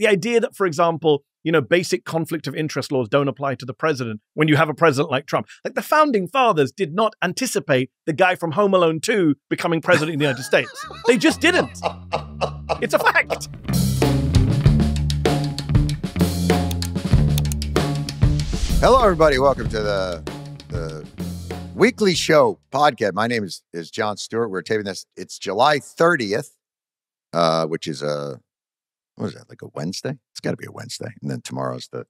the idea that, for example, basic conflict of interest laws don't apply to the president when you have a president like Trump. Like, the founding fathers did not anticipate the guy from Home Alone 2 becoming president of the United States. They just didn't. It's a fact. Hello, everybody. Welcome to the weekly show podcast. My name is Jon Stewart. We're taping this. It's July 30th, which is what is that, like a Wednesday? It's got to be a Wednesday. And then tomorrow's the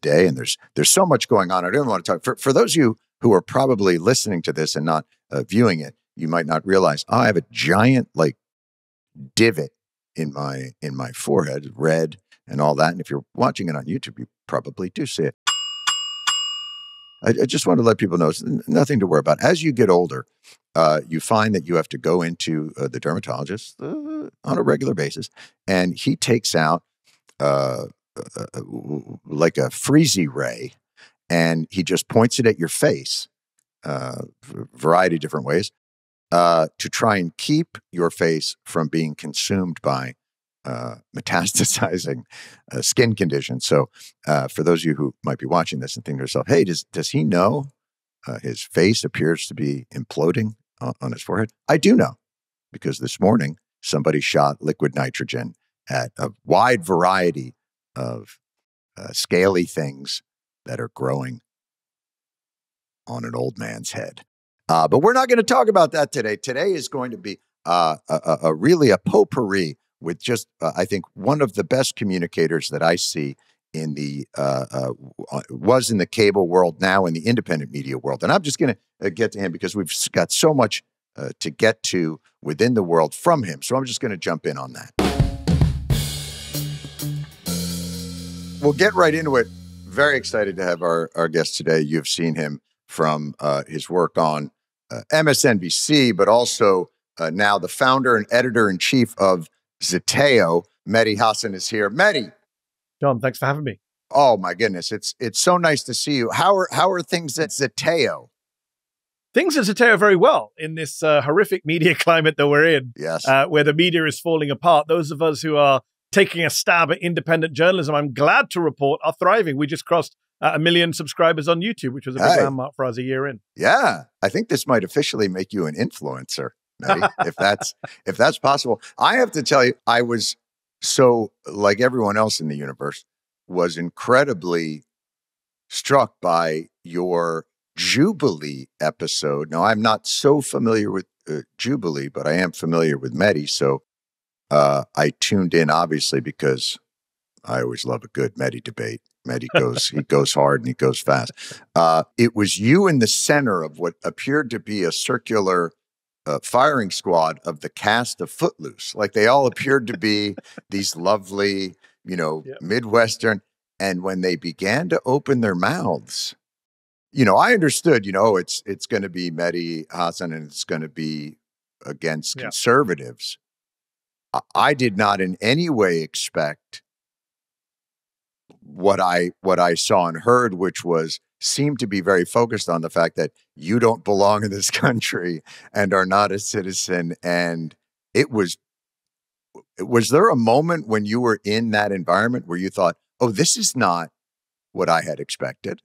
day. And there's so much going on. I don't want to talk. For those of you who are probably listening to this and not viewing it, you might not realize, I have a giant divot in my forehead, red and all that. And if you're watching it on YouTube, you probably do see it. I just want to let people know it's nothing to worry about. As you get older, you find that you have to go into the dermatologist on a regular basis, and he takes out like a freezy ray, and he just points it at your face, a variety of different ways, to try and keep your face from being consumed by metastasizing skin conditions. So for those of you who might be watching this and think to yourself, hey, does he know his face appears to be imploding on his forehead? I do know, because this morning somebody shot liquid nitrogen at a wide variety of scaly things that are growing on an old man's head. But we're not going to talk about that today. Today is going to be really a potpourri with just, I think, one of the best communicators that I see in was in the cable world, now in the independent media world. And I'm just going to get to him because we've got so much to get to within the world from him. So I'm just going to jump in on that. We'll get right into it. Very excited to have our guest today. You've seen him from his work on MSNBC, but also now the founder and editor-in-chief of Zeteo. Mehdi Hasan is here. Mehdi. Jon, thanks for having me. Oh my goodness. It's so nice to see you. How are things at Zeteo? Things at Zeteo are very well in this horrific media climate that we're in. Yes. Where the media is falling apart. Those of us who are taking a stab at independent journalism, I'm glad to report, are thriving. We just crossed 1 million subscribers on YouTube, which was a big landmark for us a year in. Yeah. I think this might officially make you an influencer, Mehdi, if that's possible. I have to tell you, I was so, like everyone else in the universe, was incredibly struck by your Jubilee episode. Now, I'm not so familiar with Jubilee, but I am familiar with Mehdi. So I tuned in, obviously, because I always love a good Mehdi debate. Mehdi he goes hard and he goes fast. It was you in the center of what appeared to be a circular firing squad of the cast of Footloose. Like, they all appeared to be these lovely, Midwestern. And when they began to open their mouths, I understood, it's going to be Mehdi Hasan and it's going to be against conservatives. I did not in any way expect what I saw and heard, which seemed to be very focused on the fact that you don't belong in this country and are not a citizen. And was there a moment when you were in that environment where you thought, oh, this is not what I had expected?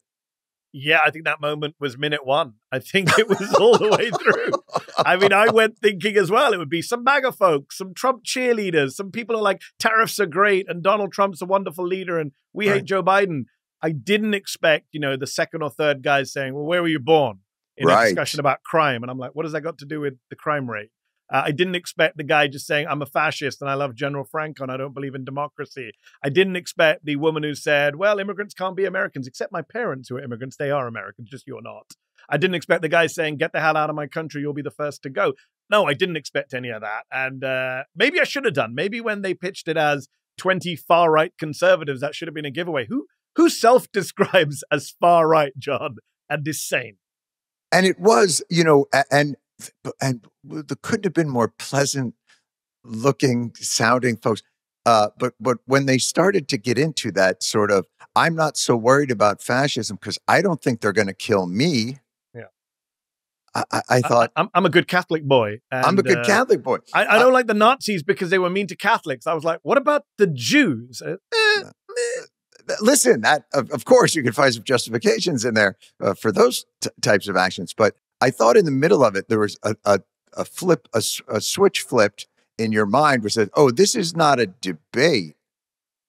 Yeah, I think that moment was minute one. I think it was all the way through. I mean, I went thinking as well, it would be some MAGA folks, some Trump cheerleaders, some people are like, tariffs are great and Donald Trump's a wonderful leader and we hate Joe Biden. I didn't expect, the second or third guys saying, well, where were you born? In a discussion about crime. And I'm like, what has that got to do with the crime rate? I didn't expect the guy just saying, I'm a fascist and I love General Franco and I don't believe in democracy. I didn't expect the woman who said, well, immigrants can't be Americans, except my parents who are immigrants. They are Americans, just you're not. I didn't expect the guy saying, get the hell out of my country, you'll be the first to go. No, I didn't expect any of that. And maybe I should have done. Maybe when they pitched it as 20 far-right conservatives, that should have been a giveaway. Who self-describes as far-right, Jon, and is sane? And it was, and there couldn't have been more pleasant looking sounding folks. But when they started to get into that sort of, I'm not so worried about fascism because I don't think they're going to kill me. Yeah. I thought, I'm a good Catholic boy. And, I'm a good Catholic boy. I don't like the Nazis because they were mean to Catholics. I was like, what about the Jews? Listen, that of course you can find some justifications in there for those types of actions, but I thought in the middle of it there was a switch flipped in your mind, which said, "Oh, this is not a debate.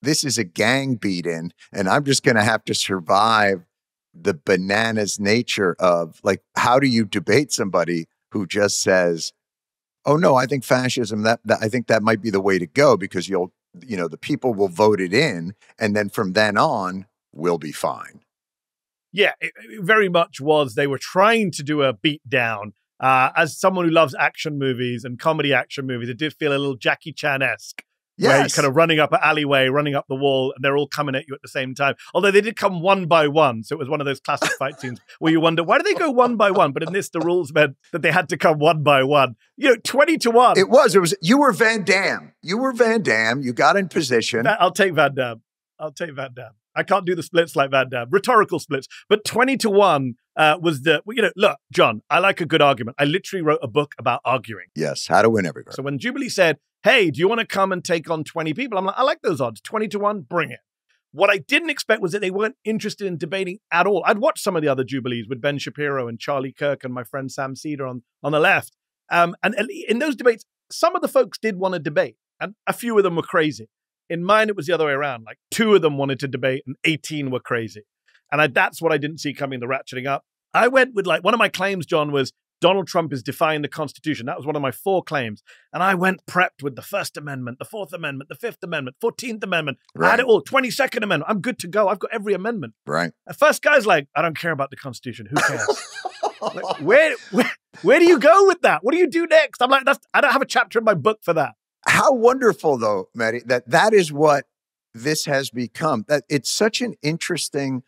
This is a gang beat-in, and I'm just going to have to survive the bananas nature of like, how do you debate somebody who just says, "Oh no, I think fascism that I think that might be the way to go because the people will vote it in, and then from then on, we'll be fine." Yeah, it very much was. They were trying to do a beat down. As someone who loves action movies and comedy action movies, it did feel a little Jackie Chan-esque. Yes. Where you're kind of running up an alleyway, running up the wall, and they're all coming at you at the same time. Although they did come one by one. So it was one of those classic fight scenes where you wonder, why do they go one by one? But in this, the rules meant that they had to come one by one. 20-1. It was. You were Van Damme. You got in position. I'll take Van Damme. I can't do the splits like Van Damme, rhetorical splits. But 20-1 was look, John, I like a good argument. I literally wrote a book about arguing. Yes, how to win everywhere. So when Jubilee said, hey, do you want to come and take on 20 people? I'm like, I like those odds. 20-1, bring it. What I didn't expect was that they weren't interested in debating at all. I'd watched some of the other Jubilees with Ben Shapiro and Charlie Kirk and my friend Sam Cedar on the left. And in those debates, some of the folks did want to debate, and a few of them were crazy. In mine, it was the other way around. Like 2 of them wanted to debate and 18 were crazy. And that's what I didn't see coming, the ratcheting up. I went with one of my claims, John, was Donald Trump is defying the Constitution. That was one of my 4 claims. And I went prepped with the First Amendment, the Fourth Amendment, the Fifth Amendment, 14th Amendment. Right. I had it all, 22nd Amendment. I'm good to go. I've got every amendment. Right. The first guy's like, I don't care about the Constitution. Who cares? Like, where do you go with that? What do you do next? I'm like, I don't have a chapter in my book for that. How wonderful, though, Matty, that is what this has become. That it's such an interesting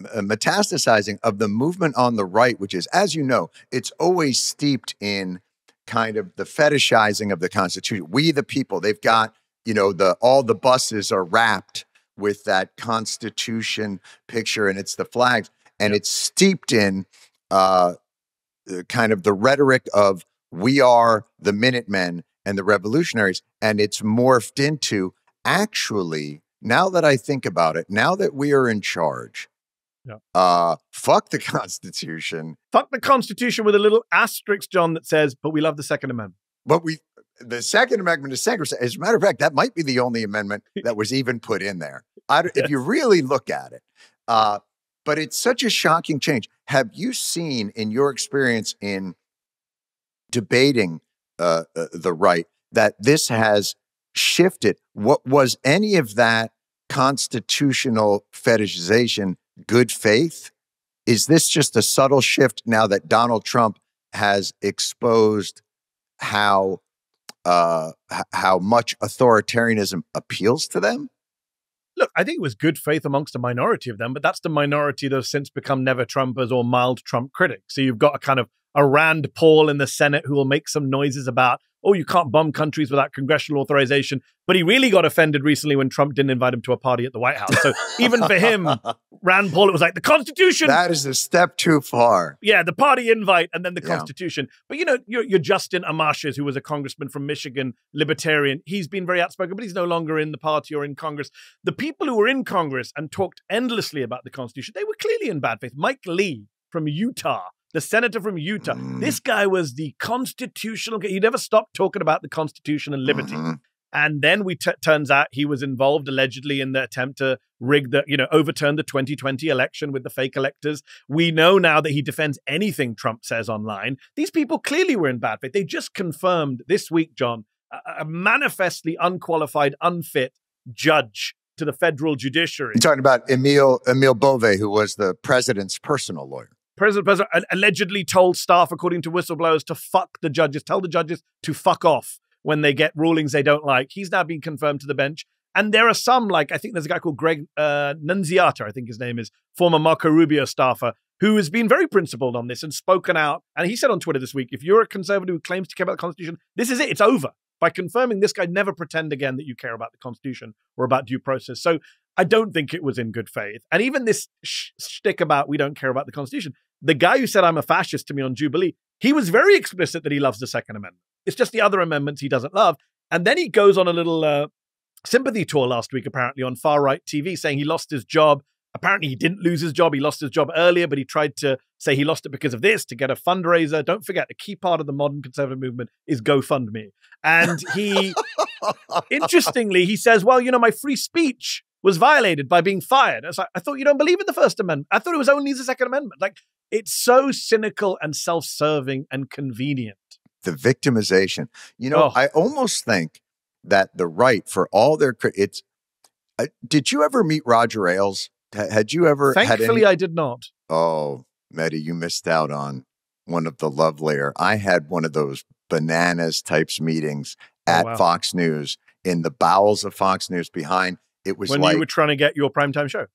metastasizing of the movement on the right, which is, as you know, it's always steeped in kind of the fetishizing of the Constitution. We the people, they've got, all the buses are wrapped with that Constitution picture, and it's the flags, and it's steeped in kind of the rhetoric of we are the Minutemen and the revolutionaries, and it's morphed into, actually, now that I think about it, now that we are in charge, fuck the Constitution. Fuck the Constitution with a little asterisk, John, that says, but we love the Second Amendment. But the Second Amendment is sacrosanct. As a matter of fact, that might be the only amendment that was even put in there. If you really look at it. But it's such a shocking change. Have you seen, in your experience in debating the right, that this has shifted? What was any of that constitutional fetishization good faith? Is this just a subtle shift now that Donald Trump has exposed how much authoritarianism appeals to them? Look, I think it was good faith amongst a minority of them, but that's the minority that have since become never Trumpers or mild Trump critics. So you've got a kind of a Rand Paul in the Senate who will make some noises about, oh, you can't bomb countries without congressional authorization. But he really got offended recently when Trump didn't invite him to a party at the White House. So even for him, Rand Paul, it was like the Constitution. That is a step too far. Yeah, the party invite and then the Constitution. But you're Justin Amash, who was a congressman from Michigan, libertarian. He's been very outspoken, but he's no longer in the party or in Congress. The people who were in Congress and talked endlessly about the Constitution, they were clearly in bad faith. Mike Lee from Utah, the senator from Utah. This guy was the constitutional guy. He never stopped talking about the Constitution and liberty. And then turns out he was involved allegedly in the attempt to overturn the 2020 election with the fake electors. We know now that he defends anything Trump says online. These people clearly were in bad faith. They just confirmed this week, John, a manifestly unqualified, unfit judge to the federal judiciary. You're talking about Emile Bove, who was the president's personal lawyer. President allegedly told staff, according to whistleblowers, to fuck the judges, tell the judges to fuck off when they get rulings they don't like. He's now been confirmed to the bench. And there are some, I think there's a guy called Greg Nunziata, I think his name is, former Marco Rubio staffer, who has been very principled on this and spoken out. And he said on Twitter this week, if you're a conservative who claims to care about the Constitution, this is it. It's over. By confirming this guy, never pretend again that you care about the Constitution or about due process. So I don't think it was in good faith. And even this shtick about we don't care about the Constitution, the guy who said I'm a fascist to me on Jubilee, he was very explicit that he loves the Second Amendment. It's just the other amendments he doesn't love. And then he goes on a little sympathy tour last week, apparently, on far-right TV, saying he lost his job. Apparently, he didn't lose his job. He lost his job earlier, but he tried to say he lost it because of this, to get a fundraiser. Don't forget, a key part of the modern conservative movement is GoFundMe. And he, interestingly, he says, well, my free speech was violated by being fired. It's like, I thought you don't believe in the First Amendment. I thought it was only the Second Amendment. Like, it's so cynical and self-serving and convenient. The victimization. I almost think that the right, for all their it's. Did you ever meet Roger Ailes? Had you ever? Thankfully, I did not. Oh, Mehdi, you missed out on one of the lovelier. I had one of those bananas types meetings at Fox News, in the bowels of Fox News behind. It was when you were trying to get your primetime show.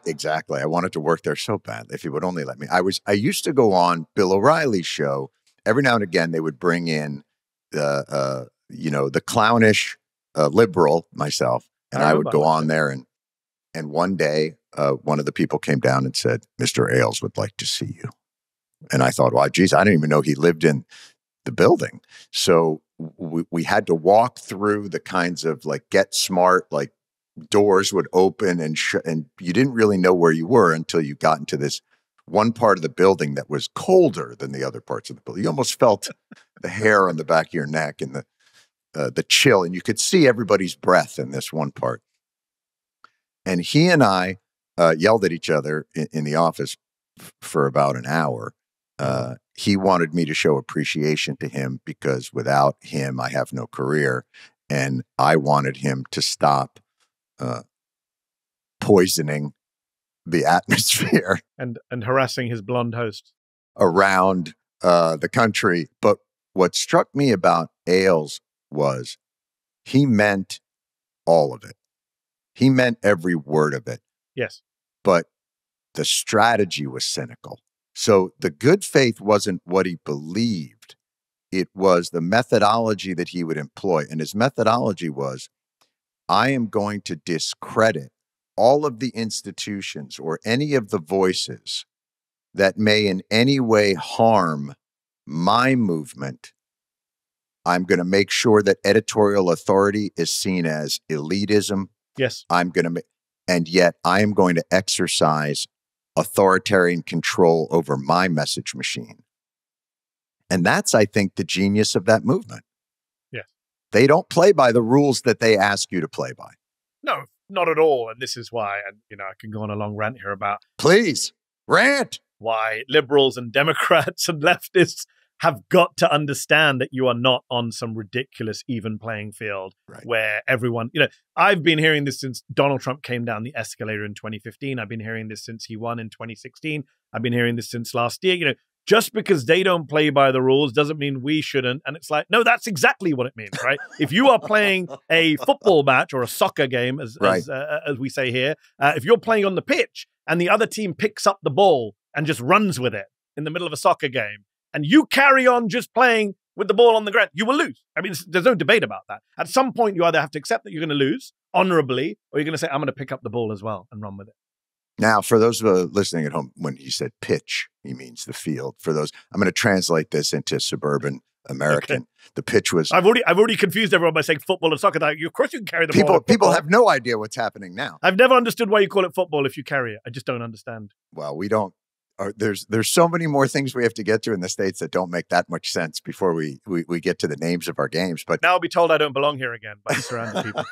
Exactly. I wanted to work there so badly. If he would only let me. I used to go on Bill O'Reilly's show. Every now and again, they would bring in the clownish liberal, myself, and I would go on there. And one day, one of the people came down and said, Mr. Ailes would like to see you. And I thought, well, geez, I didn't even know he lived in the building. So we had to walk through the kinds of Get Smart, doors would open and you didn't really know where you were until you got into this one part of the building that was colder than the other parts of the building. You almost felt the hair on the back of your neck and the chill, and you could see everybody's breath in this one part. And he and I yelled at each other in the office for about an hour. He wanted me to show appreciation to him because without him, I have no career. And I wanted him to stop poisoning the atmosphere and harassing his blonde host around the country. But what struck me about Ailes was he meant all of it. He meant every word of it. Yes. But the strategy was cynical. So the good faith wasn't what he believed. It was the methodology that he would employ. And his methodology was, I am going to discredit all of the institutions or any of the voices that may in any way harm my movement. I'm going to make sure that editorial authority is seen as elitism. Yes. And yet I am going to exercise authoritarian control over my message machine. And that's, I think, the genius of that movement. Yes. They don't play by the rules that they ask you to play by. No, not at all. And this is why, and I can go on a long rant here about. Please, rant. Why liberals and Democrats and leftists have got to understand that you are not on some ridiculous even playing field where everyone, I've been hearing this since Donald Trump came down the escalator in 2015. I've been hearing this since he won in 2016. I've been hearing this since last year. Just because they don't play by the rules doesn't mean we shouldn't. And it's like, no, that's exactly what it means, right? If you are playing a football match or a soccer game, as we say here, if you're playing on the pitch and the other team picks up the ball and just runs with it in the middle of a soccer game, and you carry on just playing with the ball on the ground, you will lose. I mean, there's no debate about that. At some point, you either have to accept that you're going to lose honorably, or you're going to say, I'm going to pick up the ball as well and run with it. Now, for those listening at home, when he said pitch, he means the field. For those, I'm going to translate this into suburban American. Okay. The pitch was. I've already confused everyone by saying football and soccer. Of course, you can carry the ball. People have no idea what's happening now. I've never understood why you call it football if you carry it. I just don't understand. Well, we don't. There's so many more things we have to get to in the States that don't make that much sense before we get to the names of our games. But now I'll be told I don't belong here again by the surrounding people.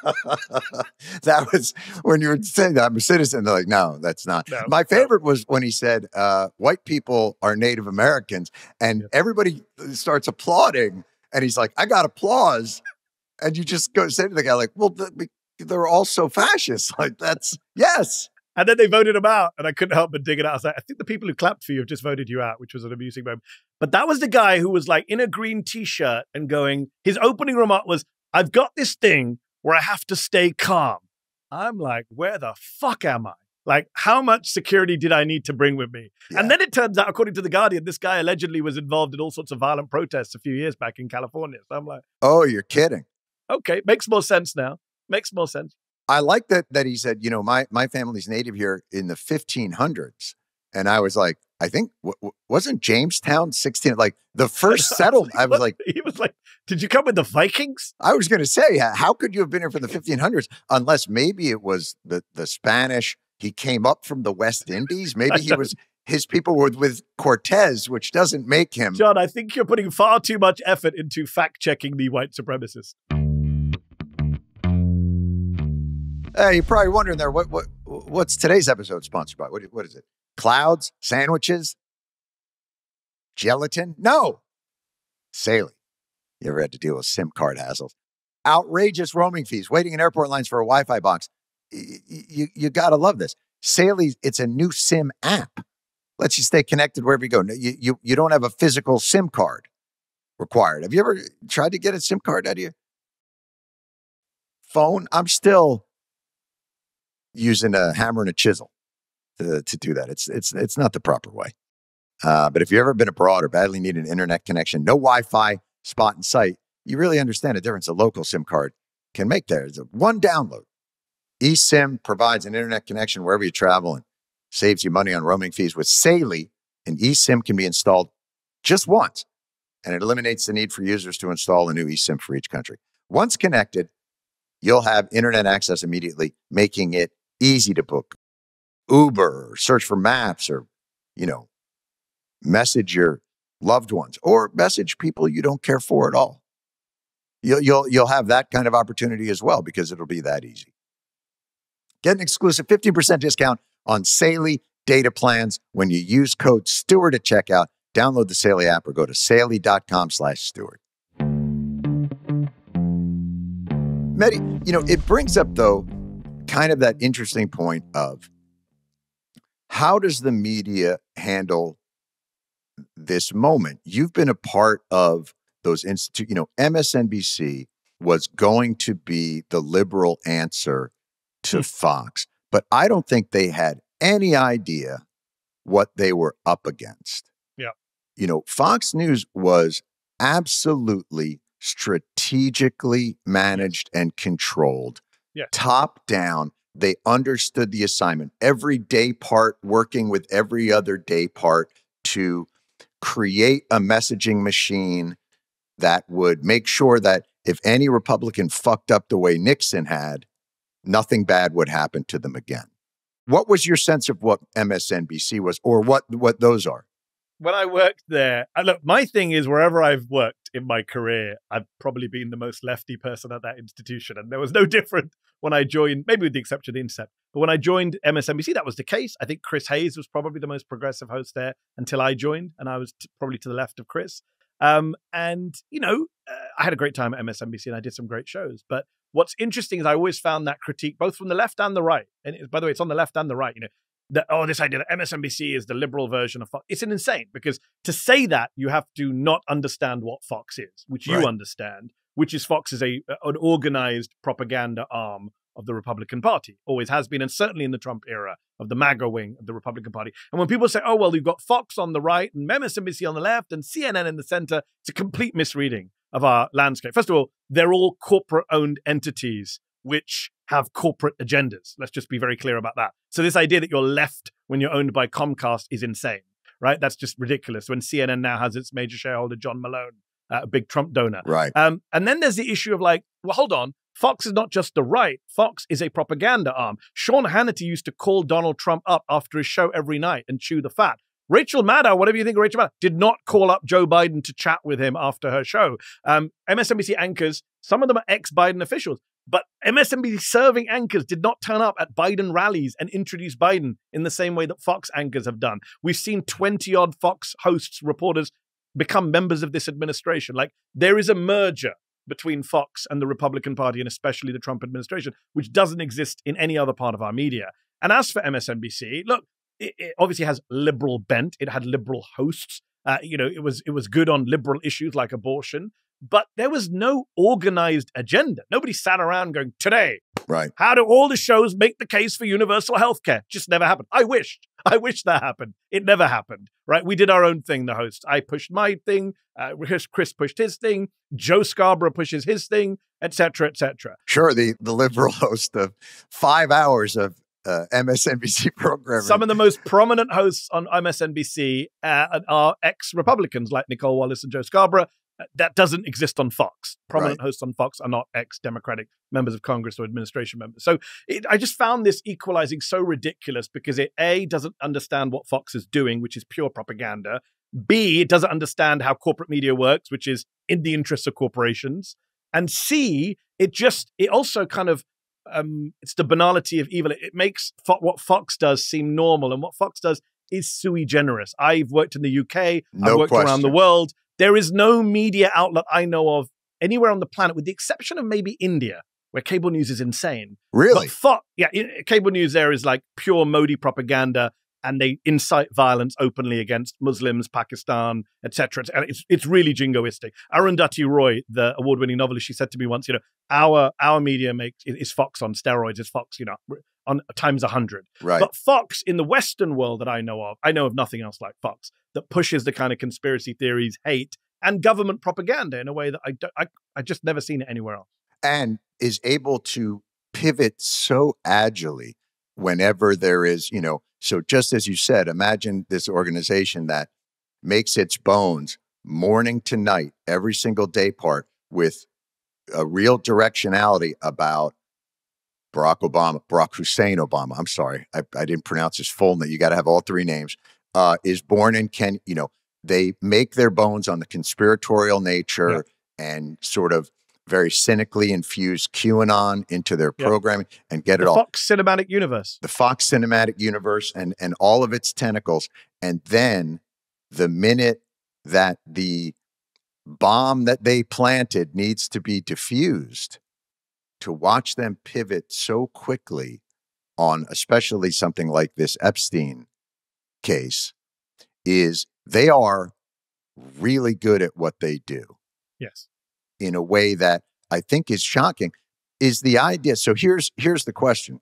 That was when you were saying that I'm a citizen. They're like, no, that's not. No, my favorite was when he said, white people are Native Americans, and everybody starts applauding. And he's like, I got applause. And you just go say to the guy like, well, they're also fascists. Like yes. And then they voted him out, and I couldn't help but dig it out. I was like, I think the people who clapped for you have just voted you out, which was an amusing moment. But that was the guy who was in a green T-shirt and going, his opening remark was, I've got this thing where I have to stay calm. I'm like, where the fuck am I? How much security did I need to bring with me? Yeah. And then it turns out, according to The Guardian, this guy allegedly was involved in all sorts of violent protests a few years back in California. So I'm like, oh, you're kidding. Okay, makes more sense now. Makes more sense. I like that he said, my family's native here in the 1500s. And I was like, I think, wasn't Jamestown 16, like the first settlement? I was like, he was like, did you come with the Vikings? I was going to say, how could you have been here for the 1500s? Unless maybe it was the Spanish. He came up from the West Indies. Maybe his people were with Cortez, which doesn't make him. John, I think you're putting far too much effort into fact-checking the white supremacist. You're probably wondering there, what's today's episode sponsored by? What is it? Clouds? Sandwiches? Gelatin? No. Saley. You ever had to deal with SIM card hassles? Outrageous roaming fees, waiting in airport lines for a Wi-Fi box. You got to love this. Saley, it's a new SIM app. Lets you stay connected wherever you go. You don't have a physical SIM card required. Have you ever tried to get a SIM card out of your phone? I'm still using a hammer and a chisel to do that. It's not the proper way. But if you've ever been abroad or badly need an internet connection, no Wi-Fi, spot and site, you really understand the difference a local SIM card can make there. It's one download. eSIM provides an internet connection wherever you travel and saves you money on roaming fees. With Saley, an eSIM can be installed just once, and it eliminates the need for users to install a new eSIM for each country. Once connected, you'll have internet access immediately, making it easy to book Uber, or search for maps, or, message your loved ones or message people you don't care for at all. You'll have that kind of opportunity as well because it'll be that easy. Get an exclusive 15% discount on Saley data plans when you use code Stewart at checkout. Download the Saley app or go to saley.com/Stewart. Mehdi, it brings up, though, kind of that interesting point of how does the media handle this moment? You've been a part of those MSNBC was going to be the liberal answer to Fox, but I don't think they had any idea what they were up against. Yeah. Fox News was absolutely strategically managed and controlled. Yeah. Top down. They understood the assignment. Every day part working with every other day part to create a messaging machine that would make sure that if any Republican fucked up the way Nixon had, nothing bad would happen to them again. What was your sense of what MSNBC was, or what those are? When I worked there, look, my thing is wherever I've worked in my career, I've probably been the most lefty person at that institution. And there was no different when I joined, maybe with the exception of The Intercept. But when I joined MSNBC, that was the case. I think Chris Hayes was probably the most progressive host there until I joined. And I was probably to the left of Chris. I had a great time at MSNBC and I did some great shows. But what's interesting is I always found that critique, both from the left and the right. And by the way, it's on the left and the right, this idea that MSNBC is the liberal version of Fox. It's insane because to say that, you have to not understand what Fox is, which you understand, which is Fox is an organized propaganda arm of the Republican Party, always has been, and certainly in the Trump era of the MAGA wing of the Republican Party. And when people say, oh, well, you've got Fox on the right and MSNBC on the left and CNN in the center, it's a complete misreading of our landscape. First of all, they're all corporate-owned entities which have corporate agendas. Let's just be very clear about that. So this idea that you're left when you're owned by Comcast is insane, right? That's just ridiculous when CNN now has its major shareholder, John Malone, a big Trump donor. Right. And then there's the issue of hold on. Fox is not just the right. Fox is a propaganda arm. Sean Hannity used to call Donald Trump up after his show every night and chew the fat. Rachel Maddow, whatever you think of Rachel Maddow, did not call up Joe Biden to chat with him after her show. MSNBC anchors, some of them are ex-Biden officials, but MSNBC serving anchors did not turn up at Biden rallies and introduce Biden in the same way that Fox anchors have done. We've seen 20-odd Fox hosts, reporters, become members of this administration. There is a merger between Fox and the Republican Party, and especially the Trump administration, which doesn't exist in any other part of our media. And as for MSNBC, look, it obviously has liberal bent. It had liberal hosts. It was good on liberal issues like abortion, but there was no organized agenda. Nobody sat around going, today, right? How do all the shows make the case for universal health care? Just never happened. I wish that happened. It never happened, right? We did our own thing, the hosts. I pushed my thing. Chris pushed his thing. Joe Scarborough pushes his thing, et cetera, et cetera. Sure, the liberal host of 5 hours of MSNBC programming. Some of the most prominent hosts on MSNBC are ex-Republicans like Nicole Wallace and Joe Scarborough. That doesn't exist on Fox. Prominent hosts on Fox are not ex-Democratic members of Congress or administration members. So I just found this equalizing so ridiculous because it, A, doesn't understand what Fox is doing, which is pure propaganda. B, it doesn't understand how corporate media works, which is in the interests of corporations. And C, it also kind of, it's the banality of evil. It makes what Fox does seem normal. And what Fox does is sui generis. I've worked in the UK. I've worked around the world. There is no media outlet I know of anywhere on the planet, with the exception of maybe India, where cable news is insane. Really? But cable news there is like pure Modi propaganda, and they incite violence openly against Muslims, Pakistan, etc. And it's really jingoistic. Arundhati Roy, the award-winning novelist, she said to me once, our media is Fox on steroids. It's Fox, on times 100. Right. But Fox in the Western world that I know of nothing else like Fox that pushes the kind of conspiracy theories, hate, and government propaganda in a way that I just never seen it anywhere else. And is able to pivot so agilely whenever there is, so just as you said, imagine this organization that makes its bones morning to night, every single day part, with a real directionality about Barack Hussein Obama. I'm sorry, I didn't pronounce his full name. You got to have all three names. Is born in Kenya. They make their bones on the conspiratorial nature and sort of very cynically infuse QAnon into their programming and get it all. The Fox Cinematic Universe. The Fox Cinematic Universe and all of its tentacles. And then the minute that the bomb that they planted needs to be diffused, to watch them pivot so quickly on especially something like this Epstein case, is they are really good at what they do. Yes. In a way that I think is shocking, is the idea. So here's the question.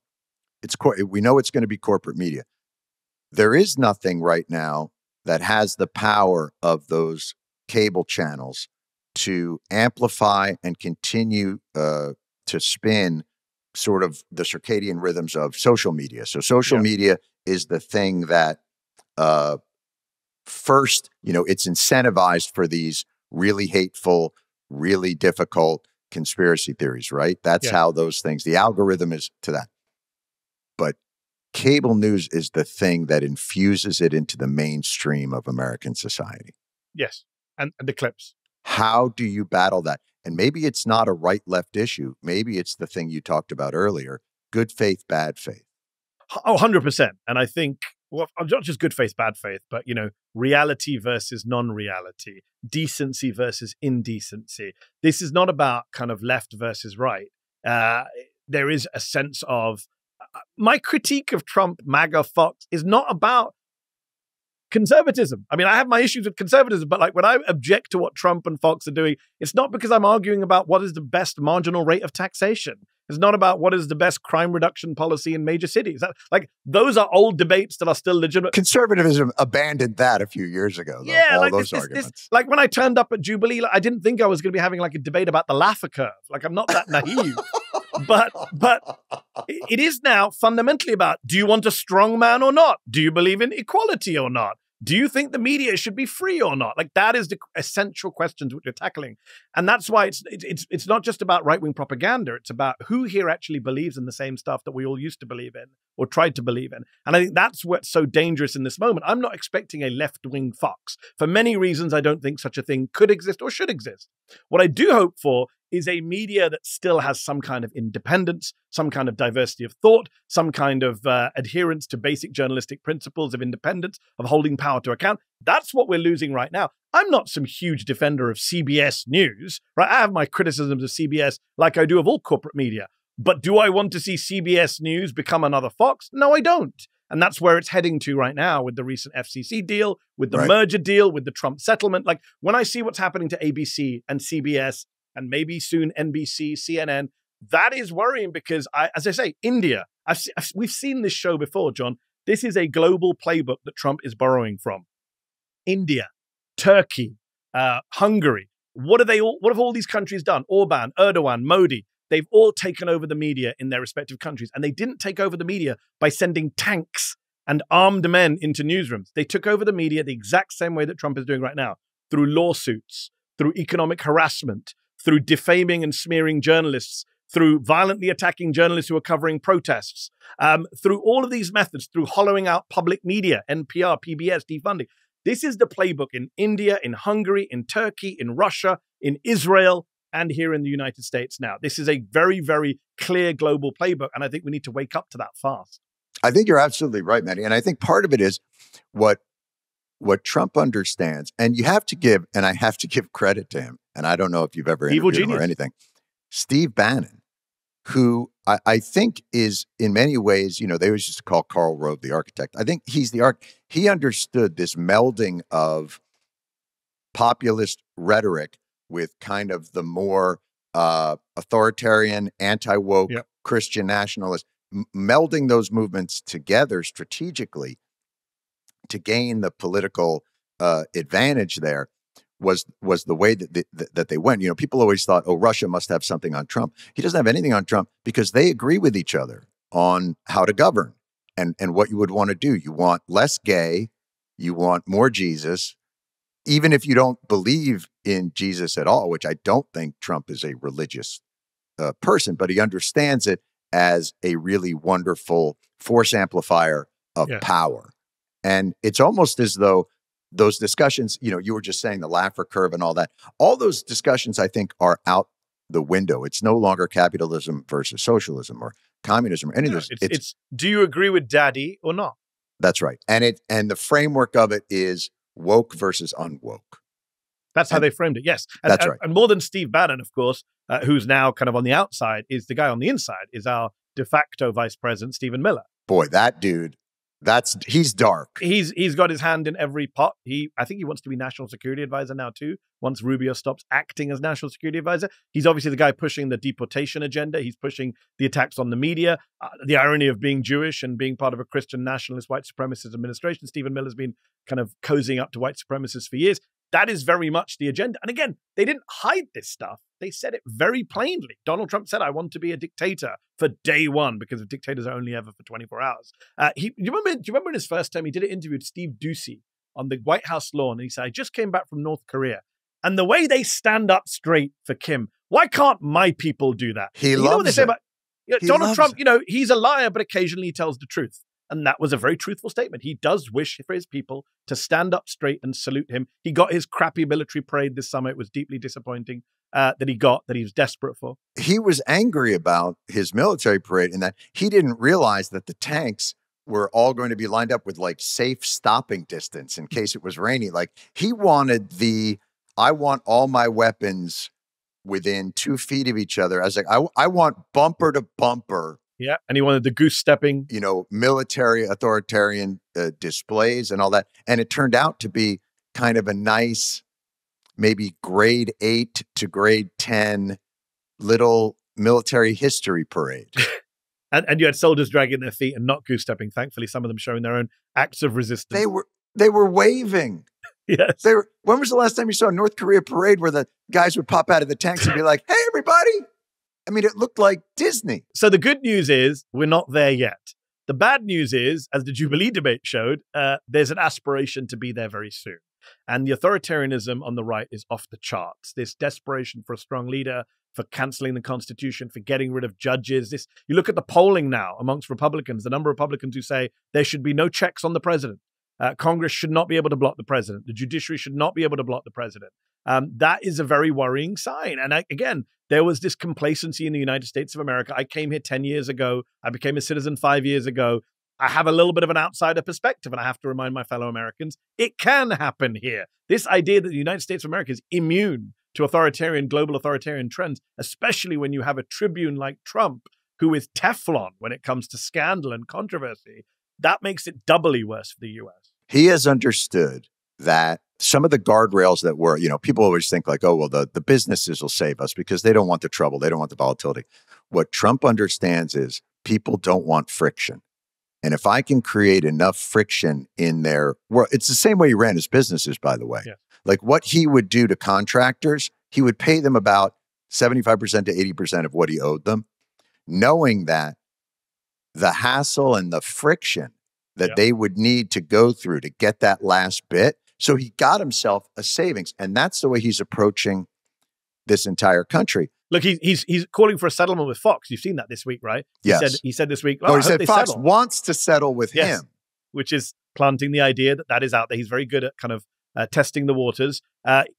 We know it's going to be corporate media. There is nothing right now that has the power of those cable channels to amplify and continue to spin sort of the circadian rhythms of social media. So social media is the thing that first, it's incentivized for these really hateful, really difficult conspiracy theories, right? That's how those things, the algorithm is to that. But cable news is the thing that infuses it into the mainstream of American society. Yes. And the clips. How do you battle that? And maybe it's not a right-left issue. Maybe it's the thing you talked about earlier, good faith, bad faith. Oh, 100%. And I think, well, not just good faith, bad faith, but, reality versus non-reality, decency versus indecency. This is not about kind of left versus right. There is a sense of, my critique of Trump, MAGA, Fox is not about conservatism. I mean, I have my issues with conservatism, but like when I object to what Trump and Fox are doing, it's not because I'm arguing about what is the best marginal rate of taxation. It's not about what is the best crime reduction policy in major cities. Those are old debates that are still legitimate. Conservatism abandoned that a few years ago, though, yeah, all those arguments. Like when I turned up at Jubilee, I didn't think I was going to be having like a debate about the Laffer curve. Like I'm not that naive. But it is now fundamentally about, do you want a strong man or not? Do you believe in equality or not? Do you think the media should be free or not? Like that is the essential questions which you're tackling. And that's why it's not just about right-wing propaganda. It's about who here actually believes in the same stuff that we all used to believe in or tried to believe in. And I think that's what's so dangerous in this moment. I'm not expecting a left-wing Fox. For many reasons, I don't think such a thing could exist or should exist. What I do hope for is a media that still has some kind of independence, some kind of diversity of thought, some kind of adherence to basic journalistic principles of independence, of holding power to account. That's what we're losing right now. I'm not some huge defender of CBS News, right? I have my criticisms of CBS like I do of all corporate media. But do I want to see CBS News become another Fox? No, I don't. And that's where it's heading to right now with the recent FCC deal, with the merger deal, with the Trump settlement. Like when I see what's happening to ABC and CBS, and maybe soon NBC, CNN, that is worrying because, as I say, India, we've seen this show before, John. This is a global playbook that Trump is borrowing from. India, Turkey, Hungary. What have all these countries done? Orban, Erdogan, Modi. they've all taken over the media in their respective countries. And they didn't take over the media by sending tanks and armed men into newsrooms. They took over the media the exact same way that Trump is doing right now, through lawsuits, through economic harassment, through defaming and smearing journalists, through violently attacking journalists who are covering protests, through all of these methods, through hollowing out public media, NPR, PBS, defunding. This is the playbook in India, in Hungary, in Turkey, in Russia, in Israel, and here in the United States now. This is a very, very clear global playbook, and I think we need to wake up to that fast. I think you're absolutely right, Matty. And I think part of it is what Trump understands, and you have to give, and I have to give credit to him, and I don't know if you've ever interviewed him or anything, Steve Bannon, who I think is in many ways, you know, they always used to call Karl Rove the architect. I think he's the he understood this melding of populist rhetoric with kind of the more authoritarian, anti-woke, Christian nationalist, melding those movements together strategically to gain the political advantage there was the way that they went. You know, people always thought, oh, Russia must have something on Trump. He doesn't have anything on Trump because they agree with each other on how to govern and what you would want to do. You want less gay, you want more Jesus, even if you don't believe in Jesus at all, which I don't think Trump is a religious person, but he understands it as a really wonderful force amplifier of power. And it's almost as though those discussions, you know, you were just saying the Laffer curve and all that, all those discussions, I think, are out the window. It's no longer capitalism versus socialism or communism or any of this. It's do you agree with Daddy or not? That's right. And the framework of it is woke versus unwoke. That's how they framed it. Yes. That's right. And more than Steve Bannon, of course, who's now kind of on the outside, is the guy on the inside, is our de facto vice president, Stephen Miller. Boy, that dude, he's dark. He's got his hand in every pot. I think he wants to be national security advisor now too. Once Rubio stops acting as national security advisor, he's obviously the guy pushing the deportation agenda. He's pushing the attacks on the media. The irony of being Jewish and being part of a Christian nationalist white supremacist administration. Stephen Miller's been kind of cozying up to white supremacists for years. That is very much the agenda. And again, they didn't hide this stuff. They said it very plainly. Donald Trump said, I want to be a dictator for day one, because if dictators are only ever for 24 hours. Do you remember in his first term, he did an interview with Steve Doocy on the White House lawn. And he said, I just came back from North Korea. And the way they stand up straight for Kim, why can't my people do that? He loves what they say about Donald Trump, he's a liar, but occasionally he tells the truth. And that was a very truthful statement. He does wish for his people to stand up straight and salute him. He got his crappy military parade this summer. It was deeply disappointing that he was desperate for. He was angry about his military parade in that he didn't realize that the tanks were all going to be lined up with like safe stopping distance in case it was rainy. Like he wanted I want all my weapons within 2 feet of each other. I was like, I want bumper to bumper. Yeah, and he wanted the goose stepping, military authoritarian displays and all that. And it turned out to be kind of a nice, maybe grade 8 to grade 10 little military history parade. and you had soldiers dragging their feet and not goose stepping. Thankfully, some of them showing their own acts of resistance. They were waving. Yes. When was the last time you saw a North Korea parade where the guys would pop out of the tanks and be like, hey, everybody? I mean, it looked like Disney. So the good news is we're not there yet. The bad news is, as the Jubilee debate showed, there's an aspiration to be there very soon. And the authoritarianism on the right is off the charts. This desperation for a strong leader, for canceling the Constitution, for getting rid of judges. You look at the polling now amongst Republicans, the number of Republicans who say there should be no checks on the president. Congress should not be able to block the president. The judiciary should not be able to block the president. That is a very worrying sign. And again, there was this complacency in the United States of America. I came here 10 years ago. I became a citizen 5 years ago. I have a little bit of an outsider perspective, and I have to remind my fellow Americans, it can happen here. This idea that the United States of America is immune to global authoritarian trends, especially when you have a tribune like Trump, who is Teflon when it comes to scandal and controversy, that makes it doubly worse for the U.S. He has understood that some of the guardrails that were, people always think like, oh, well, the businesses will save us because they don't want the trouble. They don't want the volatility. What Trump understands is people don't want friction. And if I can create enough friction in their world, it's the same way he ran his businesses, by the way. Yeah. Like what he would do to contractors, he would pay them about 75% to 80% of what he owed them, knowing that the hassle and the friction that they would need to go through to get that last bit. So he got himself a savings. And that's the way he's approaching this entire country. Look, he's calling for a settlement with Fox. You've seen that this week, right? Yes. He said this week, he said Fox wants to settle with him. Which is planting the idea that is out there. He's very good at kind of testing the waters.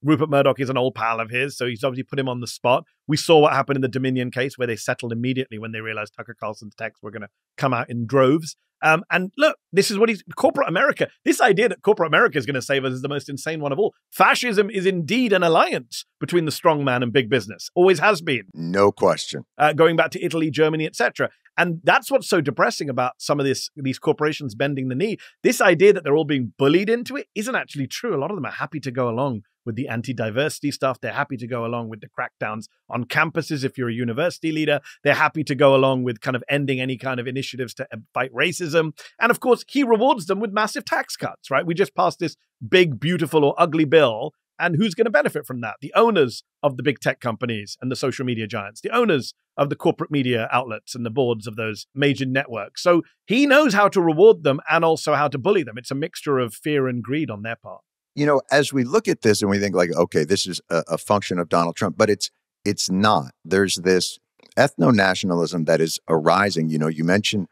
Rupert Murdoch is an old pal of his, so he's obviously put him on the spot. We saw what happened in the Dominion case where they settled immediately when they realized Tucker Carlson's texts were going to come out in droves. And look, this is what corporate America. This idea that corporate America is going to save us is the most insane one of all. Fascism is indeed an alliance between the strong man and big business. Always has been. No question. Going back to Italy, Germany, etc. And that's what's so depressing about some of these corporations bending the knee. This idea that they're all being bullied into it isn't actually true. A lot of them are happy to go along with the anti-diversity stuff. They're happy to go along with the crackdowns on campuses if you're a university leader. They're happy to go along with kind of ending any kind of initiatives to fight racism. And of course, he rewards them with massive tax cuts, right? We just passed this big, beautiful or ugly bill. And who's going to benefit from that? The owners of the big tech companies and the social media giants, the owners of the corporate media outlets and the boards of those major networks. So he knows how to reward them and also how to bully them. It's a mixture of fear and greed on their part. You know, as we look at this and we think like, okay, this is a function of Donald Trump, but it's not. There's this ethno-nationalism that is arising. You know, you mentioned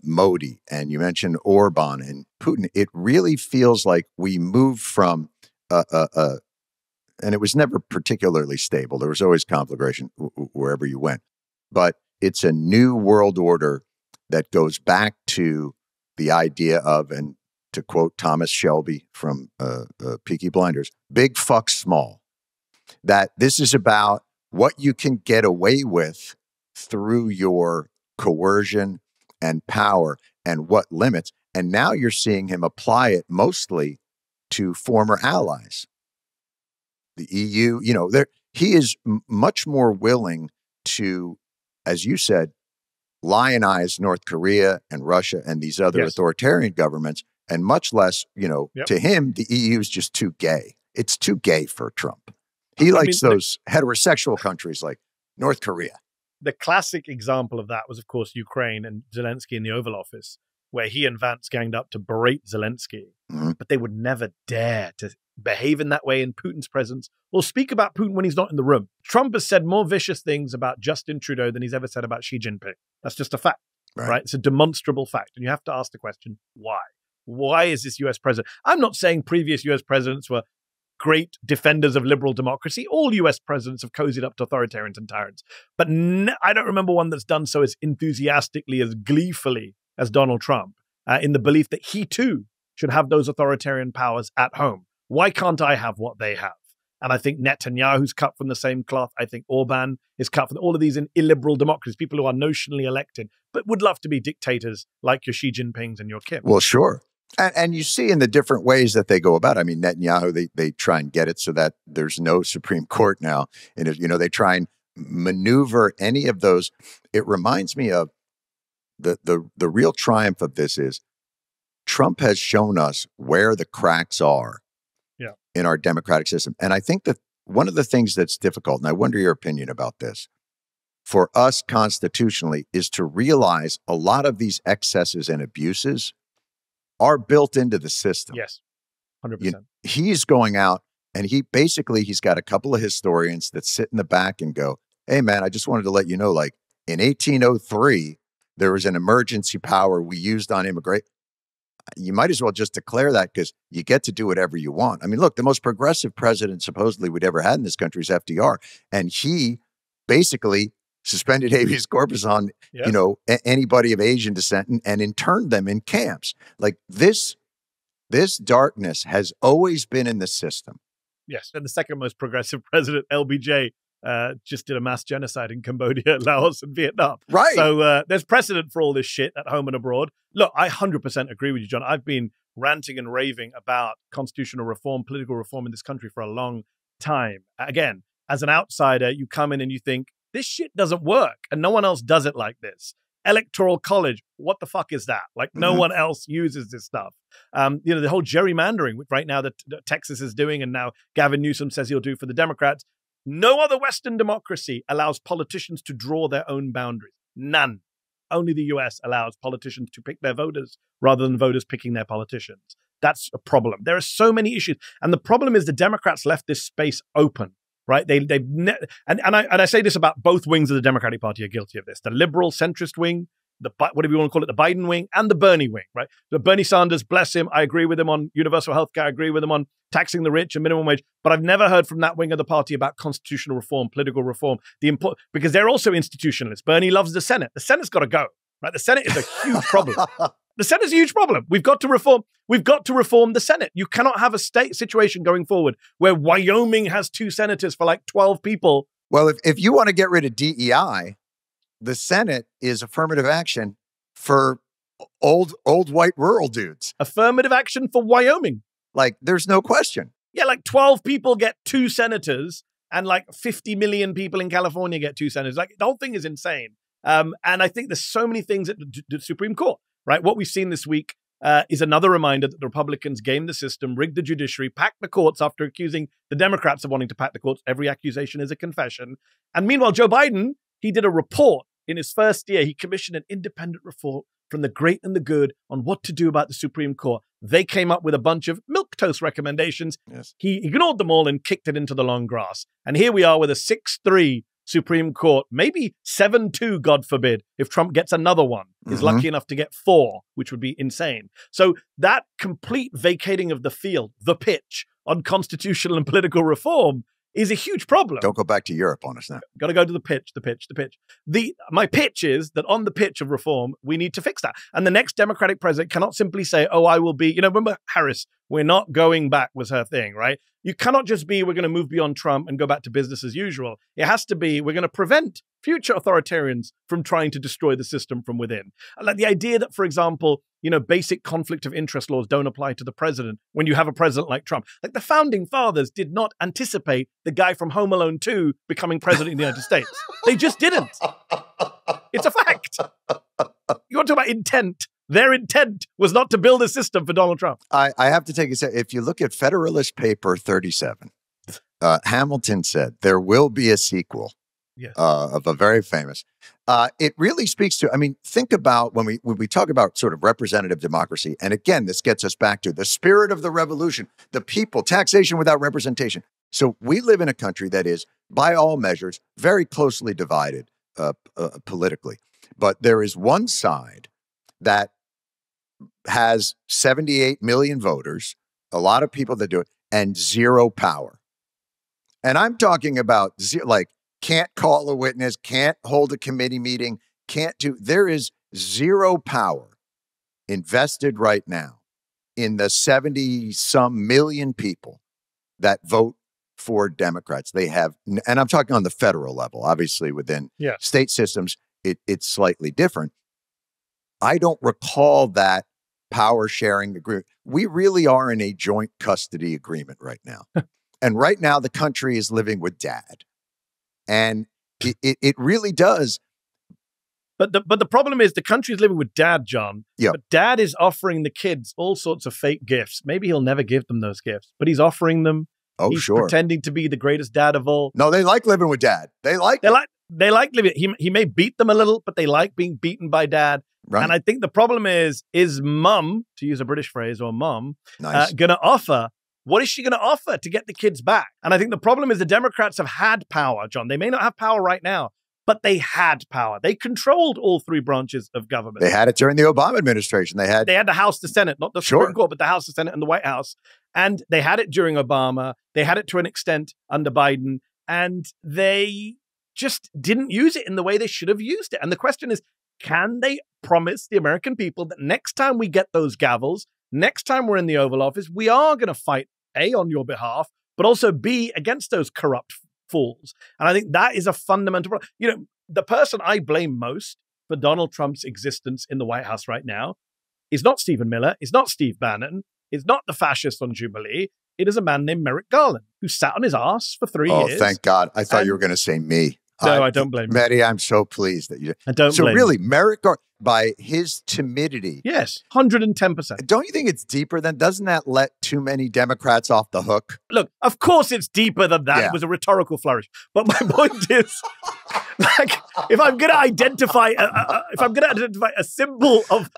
Modi and you mentioned Orban and Putin. It really feels like we moved from and it was never particularly stable. There was always conflagration wherever you went. But it's a new world order that goes back to the idea of, and to quote Thomas Shelby from Peaky Blinders, big fuck small. That this is about what you can get away with through your coercion and power and what limits. And now you're seeing him apply it mostly to former allies. The EU, you know, he is much more willing to, as you said, lionize North Korea and Russia and these other authoritarian governments, and much less, you know, to him, the EU is just too gay. It's too gay for Trump. He likes those heterosexual countries like North Korea. The classic example of that was, of course, Ukraine and Zelensky in the Oval Office, where he and Vance ganged up to berate Zelensky, but they would never dare to behave in that way in Putin's presence or speak about Putin when he's not in the room. Trump has said more vicious things about Justin Trudeau than he's ever said about Xi Jinping. That's just a fact, right? It's a demonstrable fact. And you have to ask the question, why? Why is this US president? I'm not saying previous US presidents were great defenders of liberal democracy. All US presidents have cozied up to authoritarians and tyrants. But I don't remember one that's done so as enthusiastically, as gleefully as Donald Trump, in the belief that he too should have those authoritarian powers at home. Why can't I have what they have? And I think Netanyahu's cut from the same cloth. I think Orban is cut from all of these illiberal democracies, people who are notionally elected, but would love to be dictators like your Xi Jinpings and your Kim. Well, sure. And you see in the different ways that they go about it. I mean, Netanyahu, they try and get it so that there's no Supreme Court now. And, you know, they try and maneuver any of those. It reminds me of the real triumph of this is Trump has shown us where the cracks are in our democratic system. And I think that one of the things that's difficult, and I wonder your opinion about this, for us constitutionally, is to realize a lot of these excesses and abuses are built into the system. Yes, 100%. He's going out and he's got a couple of historians that sit in the back and go, hey, man, I just wanted to let you know, like in 1803, there was an emergency power we used on immigration. You might as well just declare that because you get to do whatever you want. I mean, look, the most progressive president supposedly we'd ever had in this country is FDR. And he basically suspended habeas corpus on, you know, anybody of Asian descent and interned them in camps. Like this darkness has always been in the system. Yes. And the second most progressive president, LBJ, just did a mass genocide in Cambodia, Laos, and Vietnam. Right. So there's precedent for all this shit at home and abroad. Look, I 100% agree with you, John. I've been ranting and raving about constitutional reform, political reform in this country for a long time. Again, as an outsider, you come in and you think, this shit doesn't work and no one else does it like this. Electoral college, what the fuck is that? Like no one else uses this stuff. You know, the whole gerrymandering, which right now that Texas is doing and now Gavin Newsom says he'll do for the Democrats. No other Western democracy allows politicians to draw their own boundaries. None. Only the US allows politicians to pick their voters rather than voters picking their politicians. That's a problem. There are so many issues. And the problem is the Democrats left this space open, right? I say this about both wings of the Democratic Party are guilty of this. The liberal centrist wing, whatever you want to call it, the Biden wing, and the Bernie wing, right? So Bernie Sanders, bless him, I agree with him on universal health care, I agree with him on taxing the rich and minimum wage, but I've never heard from that wing of the party about constitutional reform, political reform, because they're also institutionalists. Bernie loves the Senate. The Senate's got to go, right? The Senate is a huge problem. The Senate is a huge problem. We've got to reform the Senate. You cannot have a state situation going forward where Wyoming has 2 senators for like 12 people. Well, if you want to get rid of DEI, the Senate is affirmative action for old white rural dudes. Affirmative action for Wyoming. Like, there's no question. Yeah, like 12 people get 2 senators and like 50 million people in California get 2 senators. Like, the whole thing is insane. And I think there's so many things at the Supreme Court, right? What we've seen this week is another reminder that the Republicans gamed the system, rigged the judiciary, packed the courts after accusing the Democrats of wanting to pack the courts. Every accusation is a confession. And meanwhile, Joe Biden, he did a report in his first year. He commissioned an independent report from the great and the good on what to do about the Supreme Court. They came up with a bunch of milquetoast recommendations. Yes. He ignored them all and kicked it into the long grass. And here we are with a 6-3 Supreme Court, maybe 7-2, God forbid, if Trump gets another one, is lucky enough to get 4, which would be insane. So that complete vacating of the field, the pitch on constitutional and political reform is a huge problem. Don't go back to Europe on us now. Got to go to the pitch. My pitch is that on the pitch of reform, we need to fix that. And the next Democratic president cannot simply say, oh, I will be, remember Harris, we're not going back was her thing, right? You cannot just be, we're going to move beyond Trump and go back to business as usual. It has to be, we're going to prevent future authoritarians from trying to destroy the system from within. Like the idea that, for example, basic conflict of interest laws don't apply to the president when you have a president like Trump. Like the founding fathers did not anticipate the guy from Home Alone 2 becoming president of the United States. They just didn't. It's a fact. You want to talk about intent? Their intent was not to build a system for Donald Trump. I have to take a second. If you look at Federalist Paper 37, Hamilton said there will be a sequel. Yes. Of a very famous. It really speaks to, think about when we talk about sort of representative democracy. And again, this gets us back to the spirit of the revolution, the people, taxation without representation. So we live in a country that is, by all measures, very closely divided politically. But there is one side that has 78 million voters, a lot of people that do it, and zero power. And I'm talking about can't call a witness, can't hold a committee meeting, there is zero power invested right now in the 70-some million people that vote for Democrats. They have, and I'm talking on the federal level, obviously within state systems, it's slightly different. I don't recall that power sharing agreement. We really are in a joint custody agreement right now. And right now the country is living with dad. And it really does. But the problem is the country is living with dad, John. Yeah. But dad is offering the kids all sorts of fake gifts. Maybe he'll never give them those gifts, but he's offering them. Oh, he's sure. Pretending to be the greatest dad of all. No, they like living with dad. They like living. He may beat them a little, but they like being beaten by dad. Right. And I think the problem is mum, to use a British phrase, or mum, nice. Going to offer. What is she going to offer to get the kids back? And I think the problem is the Democrats have had power, John. They may not have power right now, but they had power. They controlled all 3 branches of government. They had it during the Obama administration. They had the House, the Senate, not the Supreme Court, but the House, the Senate, and the White House. And they had it during Obama. They had it to an extent under Biden. And they just didn't use it in the way they should have used it. And the question is, can they promise the American people that next time we get those gavels, next time we're in the Oval Office, we are going to fight A, on your behalf, but also B, against those corrupt fools. And I think that is a fundamental problem. The person I blame most for Donald Trump's existence in the White House right now is not Stephen Miller, is not Steve Bannon, is not the fascist on Jubilee. It is a man named Merrick Garland who sat on his ass for 3 years. Oh, thank God. I thought you were going to say me. No, I don't blame you. Mehdi, I'm so pleased that you. I don't So blame really, you. Merrick Garland, by his timidity, Yes, 110%. don't you think it's deeper than? Doesn't that let too many Democrats off the hook? Look, of course it's deeper than that. Yeah. It was a rhetorical flourish. But my point is, like, if I'm going to identify, a symbol of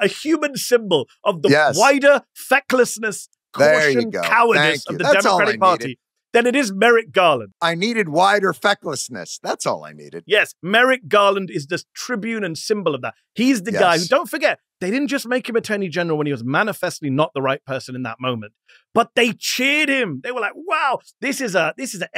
a human symbol of the Yes. wider fecklessness, There you caution, go. cowardice Thank of you. the That's all I Democratic Party, needed. then it is Merrick Garland. I needed wider fecklessness. That's all I needed. Yes, Merrick Garland is the tribune and symbol of that. He's the guy who, Yes. don't forget, they didn't just make him Attorney General when he was manifestly not the right person in that moment, but they cheered him. They were like, wow, this is a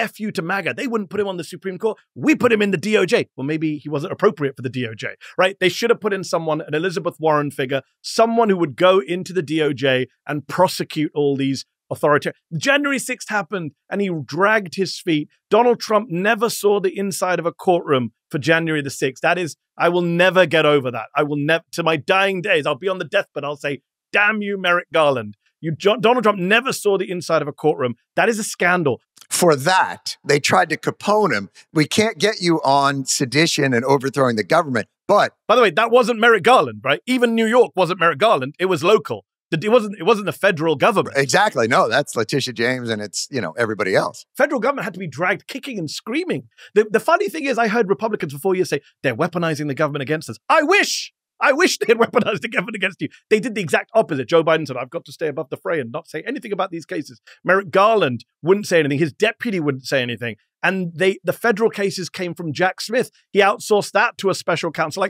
FU to MAGA. They wouldn't put him on the Supreme Court. We put him in the DOJ. Well, maybe he wasn't appropriate for the DOJ, right? They should have put in someone, an Elizabeth Warren figure, someone who would go into the DOJ and prosecute all these authoritarian. January 6th happened and he dragged his feet. Donald Trump never saw the inside of a courtroom for January the 6th. That is, I will never get over that. I will never, to my dying days, I'll be on the deathbed. I'll say, damn you, Merrick Garland. Donald Trump never saw the inside of a courtroom. That is a scandal. For that, they tried to Capone him. We can't get you on sedition and overthrowing the government. But by the way, that wasn't Merrick Garland, right? Even New York wasn't Merrick Garland. It was local. It wasn't the federal government. Exactly. No, that's Letitia James and it's, everybody else. Federal government had to be dragged kicking and screaming. The funny thing is, I heard Republicans for 4 years say they're weaponizing the government against us. I wish they had weaponized the government against you. They did the exact opposite. Joe Biden said, I've got to stay above the fray and not say anything about these cases. Merrick Garland wouldn't say anything. His deputy wouldn't say anything. And the federal cases came from Jack Smith. He outsourced that to a special counsel.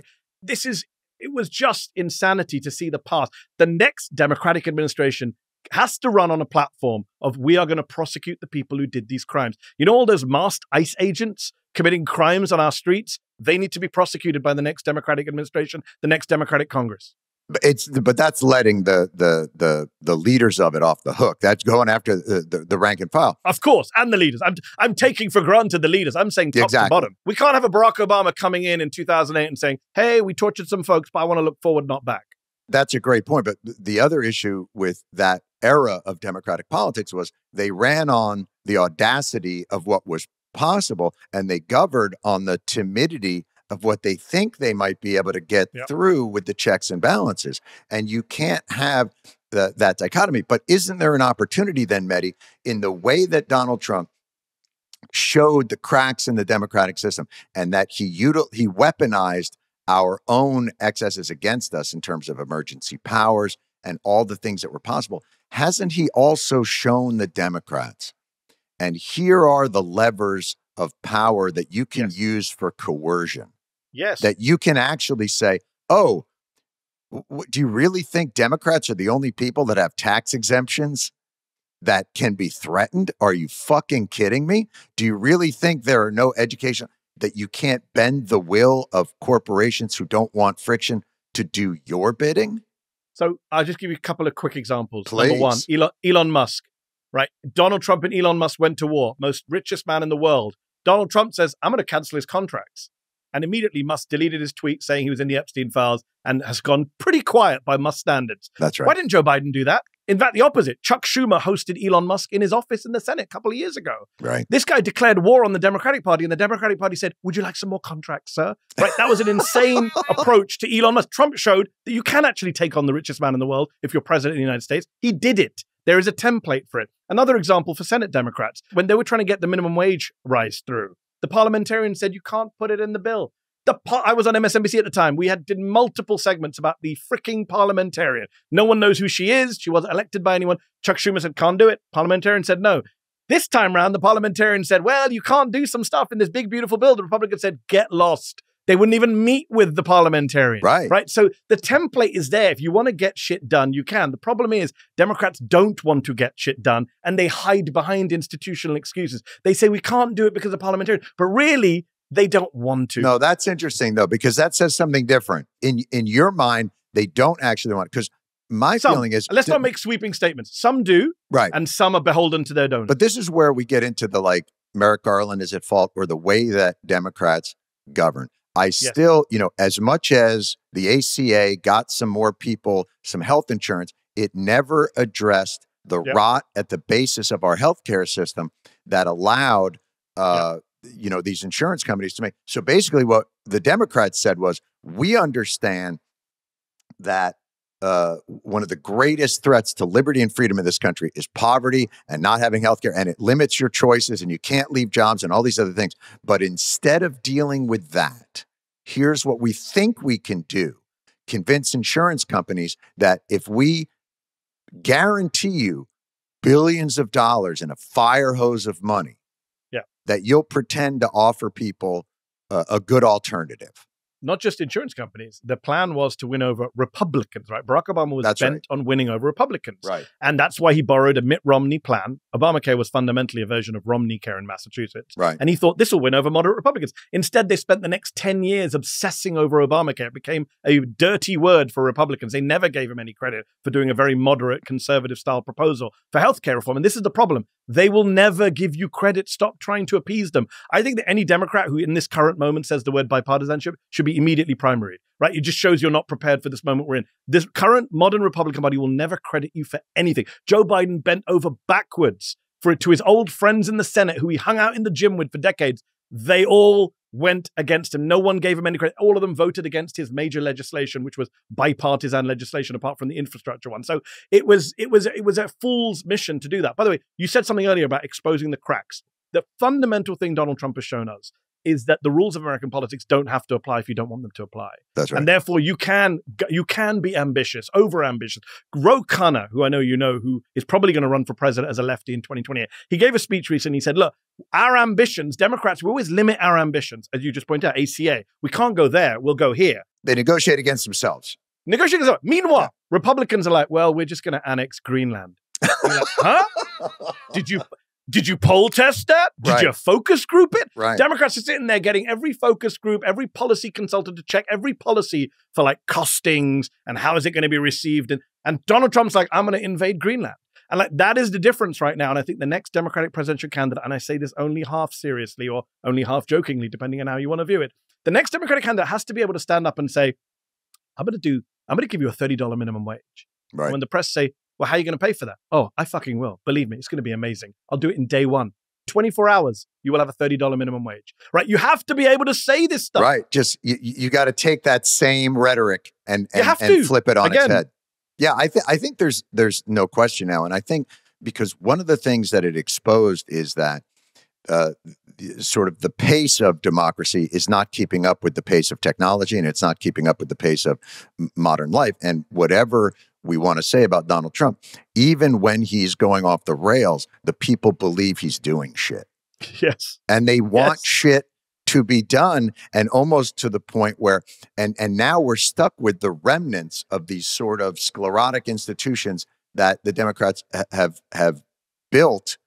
It was just insanity to see the past. The next Democratic administration has to run on a platform of we are going to prosecute the people who did these crimes. You know, all those masked ICE agents committing crimes on our streets, they need to be prosecuted by the next Democratic administration, the next Democratic Congress. But that's letting the leaders of it off the hook. That's going after the rank and file. Of course, and the leaders. I'm taking for granted the leaders. I'm saying top to bottom. We can't have a Barack Obama coming in 2008 and saying, hey, we tortured some folks, but I want to look forward, not back. That's a great point. But the other issue with that era of Democratic politics was they ran on the audacity of what was possible, and they governed on the timidity of what they think they might be able to get through with the checks and balances. And you can't have that dichotomy. But isn't there an opportunity then, Mehdi, in the way that Donald Trump showed the cracks in the democratic system and that he weaponized our own excesses against us in terms of emergency powers and all the things that were possible? Hasn't he also shown the Democrats, and here are the levers of power that you can use for coercion? Yes. That you can actually say, oh, do you really think Democrats are the only people that have tax exemptions that can be threatened? Are you fucking kidding me? Do you really think there are no education, that you can't bend the will of corporations who don't want friction to do your bidding? So I'll just give you a couple of quick examples. Please. Number one, Elon Musk, right? Donald Trump and Elon Musk went to war, most richest man in the world. Donald Trump says, I'm going to cancel his contracts. And immediately Musk deleted his tweet saying he was in the Epstein files and has gone pretty quiet by Musk standards. That's right. Why didn't Joe Biden do that? In fact, the opposite. Chuck Schumer hosted Elon Musk in his office in the Senate a couple of years ago. Right. This guy declared war on the Democratic Party, and the Democratic Party said, would you like some more contracts, sir? Right. That was an insane approach to Elon Musk. Trump showed that you can actually take on the richest man in the world if you're president of the United States. He did it. There is a template for it. Another example for Senate Democrats, when they were trying to get the minimum wage rise through, the parliamentarians said, you can't put it in the bill. I was on MSNBC at the time. We did multiple segments about the freaking parliamentarian. No one knows who she is. She wasn't elected by anyone. Chuck Schumer said, can't do it. Parliamentarian said no. This time around, the parliamentarian said, well, you can't do some stuff in this big, beautiful bill. The Republicans said, get lost. They wouldn't even meet with the parliamentarian. Right. So the template is there. If you want to get shit done, you can. The problem is Democrats don't want to get shit done, and they hide behind institutional excuses. They say we can't do it because of parliamentarian, but really, they don't want to. No, that's interesting, though, because that says something different. In your mind, they don't actually want it. Because my feeling is... Let's not make sweeping statements. Some do, right, and some are beholden to their donors. But this is where we get into the, Merrick Garland is at fault, or the way that Democrats govern. I still, as much as the ACA got some more people some health insurance, it never addressed the rot at the basis of our healthcare system that allowed these insurance companies to make. So basically what the Democrats said was, we understand that one of the greatest threats to liberty and freedom in this country is poverty and not having healthcare, and it limits your choices and you can't leave jobs and all these other things. But instead of dealing with that, here's what we think we can do. Convince insurance companies that if we guarantee you billions of dollars in a fire hose of money, that you'll pretend to offer people a good alternative. Not just insurance companies. The plan was to win over Republicans, right? Barack Obama was bent on winning over Republicans. Right. And that's why he borrowed a Mitt Romney plan. Obamacare was fundamentally a version of Romney Care in Massachusetts. Right. And he thought this will win over moderate Republicans. Instead, they spent the next 10 years obsessing over Obamacare. It became a dirty word for Republicans. They never gave him any credit for doing a very moderate, conservative-style proposal for healthcare reform. And this is the problem. They will never give you credit. Stop trying to appease them. I think that any Democrat who in this current moment says the word bipartisanship should be immediately primaried, right? It just shows you're not prepared for this moment we're in. This current modern Republican Party will never credit you for anything. Joe Biden bent over backwards to his old friends in the Senate who he hung out in the gym with for decades. They all went against him. No one gave him any credit. All of them voted against his major legislation, which was bipartisan legislation, apart from the infrastructure one. So it was a fool's mission to do that. By the way, you said something earlier about exposing the cracks. The fundamental thing Donald Trump has shown us is that the rules of American politics don't have to apply if you don't want them to apply. That's right. And therefore, you can be ambitious, over-ambitious. Ro Khanna, who I know you know, who is probably going to run for president as a lefty in 2028, he gave a speech recently. He said, look, our ambitions, Democrats, we always limit our ambitions. As you just pointed out, ACA. We can't go there. We'll go here. They negotiate against themselves. Meanwhile, Republicans are like, well, we're just going to annex Greenland. You're like, huh? Did you poll test that? Did you focus group it? Right. Democrats are sitting there getting every focus group, every policy consultant to check every policy for like costings and how is it going to be received. And Donald Trump's like, I'm going to invade Greenland. And like that is the difference right now. And I think the next Democratic presidential candidate, and I say this only half seriously or only half jokingly, depending on how you want to view it, the next Democratic candidate has to be able to stand up and say, I'm going to give you a $30 minimum wage. Right. And when the press say, well, how are you going to pay for that? Oh, I fucking will. Believe me, it's going to be amazing. I'll do it in day one. 24 hours, you will have a $30 minimum wage, right? You have to be able to say this stuff. Right. Just, you got to take that same rhetoric and flip it on its head. Yeah, I think there's no question now. And I think because one of the things that it exposed is that sort of the pace of democracy is not keeping up with the pace of technology, and it's not keeping up with the pace of modern life. And whatever we want to say about Donald Trump, even when he's going off the rails, the people believe he's doing shit. Yes. And they want shit to be done, and almost to the point where, and now we're stuck with the remnants of these sort of sclerotic institutions that the Democrats have built,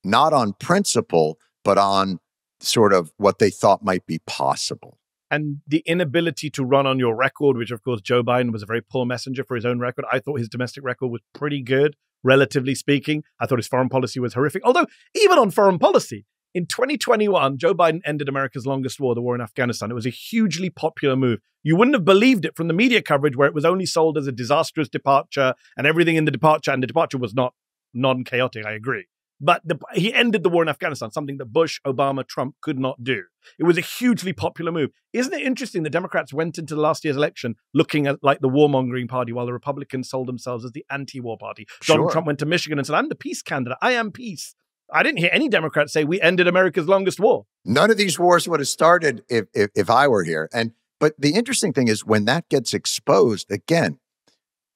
not on principle, but on sort of what they thought might be possible. And the inability to run on your record, which of course Joe Biden was a very poor messenger for his own record. I thought his domestic record was pretty good, relatively speaking. I thought his foreign policy was horrific. Although even on foreign policy, in 2021, Joe Biden ended America's longest war, the war in Afghanistan. It was a hugely popular move. You wouldn't have believed it from the media coverage where it was only sold as a disastrous departure and everything in the departure. And the departure was not non-chaotic, I agree. But he ended the war in Afghanistan, something that Bush, Obama, Trump could not do. It was a hugely popular move. Isn't it interesting that Democrats went into the last year's election looking at like the warmongering party while the Republicans sold themselves as the anti-war party? Donald Trump went to Michigan and said, I'm the peace candidate. I am peace. I didn't hear any Democrats say we ended America's longest war. None of these wars would have started if I were here. But the interesting thing is when that gets exposed, again,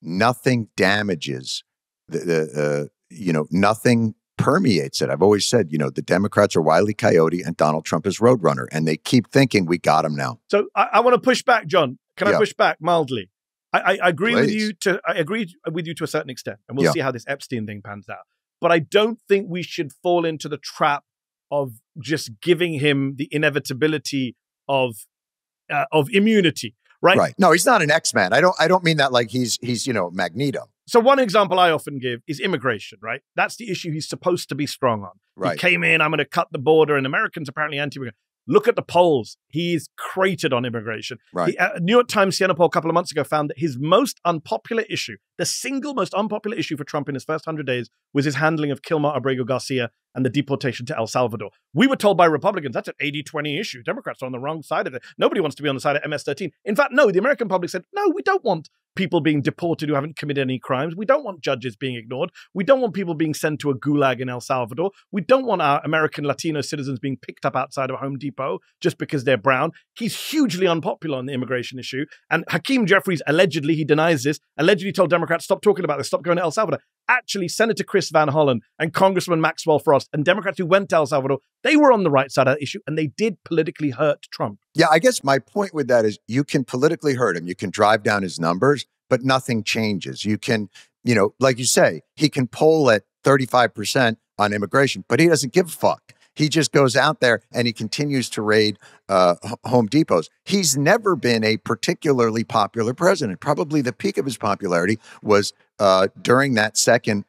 nothing damages nothing permeates it. I've always said, the Democrats are Wile E. Coyote and Donald Trump is Roadrunner, and they keep thinking we got him now. So I want to push back, John. Can I push back mildly? I agree with you to a certain extent, and we'll see how this Epstein thing pans out. But I don't think we should fall into the trap of just giving him the inevitability of immunity, right? Right. No, he's not an X-Man. I don't mean that like he's Magneto. So one example I often give is immigration, right? That's the issue he's supposed to be strong on. Right. He came in, I'm going to cut the border, and Americans apparently anti-immigrant. Look at the polls. He's cratered on immigration. Right. New York Times Siena poll a couple of months ago found that his most unpopular issue, the single most unpopular issue for Trump in his first 100 days, was his handling of Kilmar Abrego Garcia and the deportation to El Salvador. We were told by Republicans that's an 80-20 issue. Democrats are on the wrong side of it. Nobody wants to be on the side of MS-13. In fact, no, the American public said, no, we don't want people being deported who haven't committed any crimes. We don't want judges being ignored. We don't want people being sent to a gulag in El Salvador. We don't want our American Latino citizens being picked up outside of Home Depot just because they're brown. He's hugely unpopular on the immigration issue. And Hakeem Jeffries, allegedly, he denies this, allegedly told Democrats, stop talking about this, stop going to El Salvador. Actually, Senator Chris Van Hollen and Congressman Maxwell Frost and Democrats who went to El Salvador, they were on the right side of that issue, and they did politically hurt Trump. Yeah, I guess my point with that is you can politically hurt him. You can drive down his numbers, but nothing changes. You can, like you say, he can poll at 35% on immigration, but he doesn't give a fuck. He just goes out there and he continues to raid Home Depots. He's never been a particularly popular president. Probably the peak of his popularity was during that second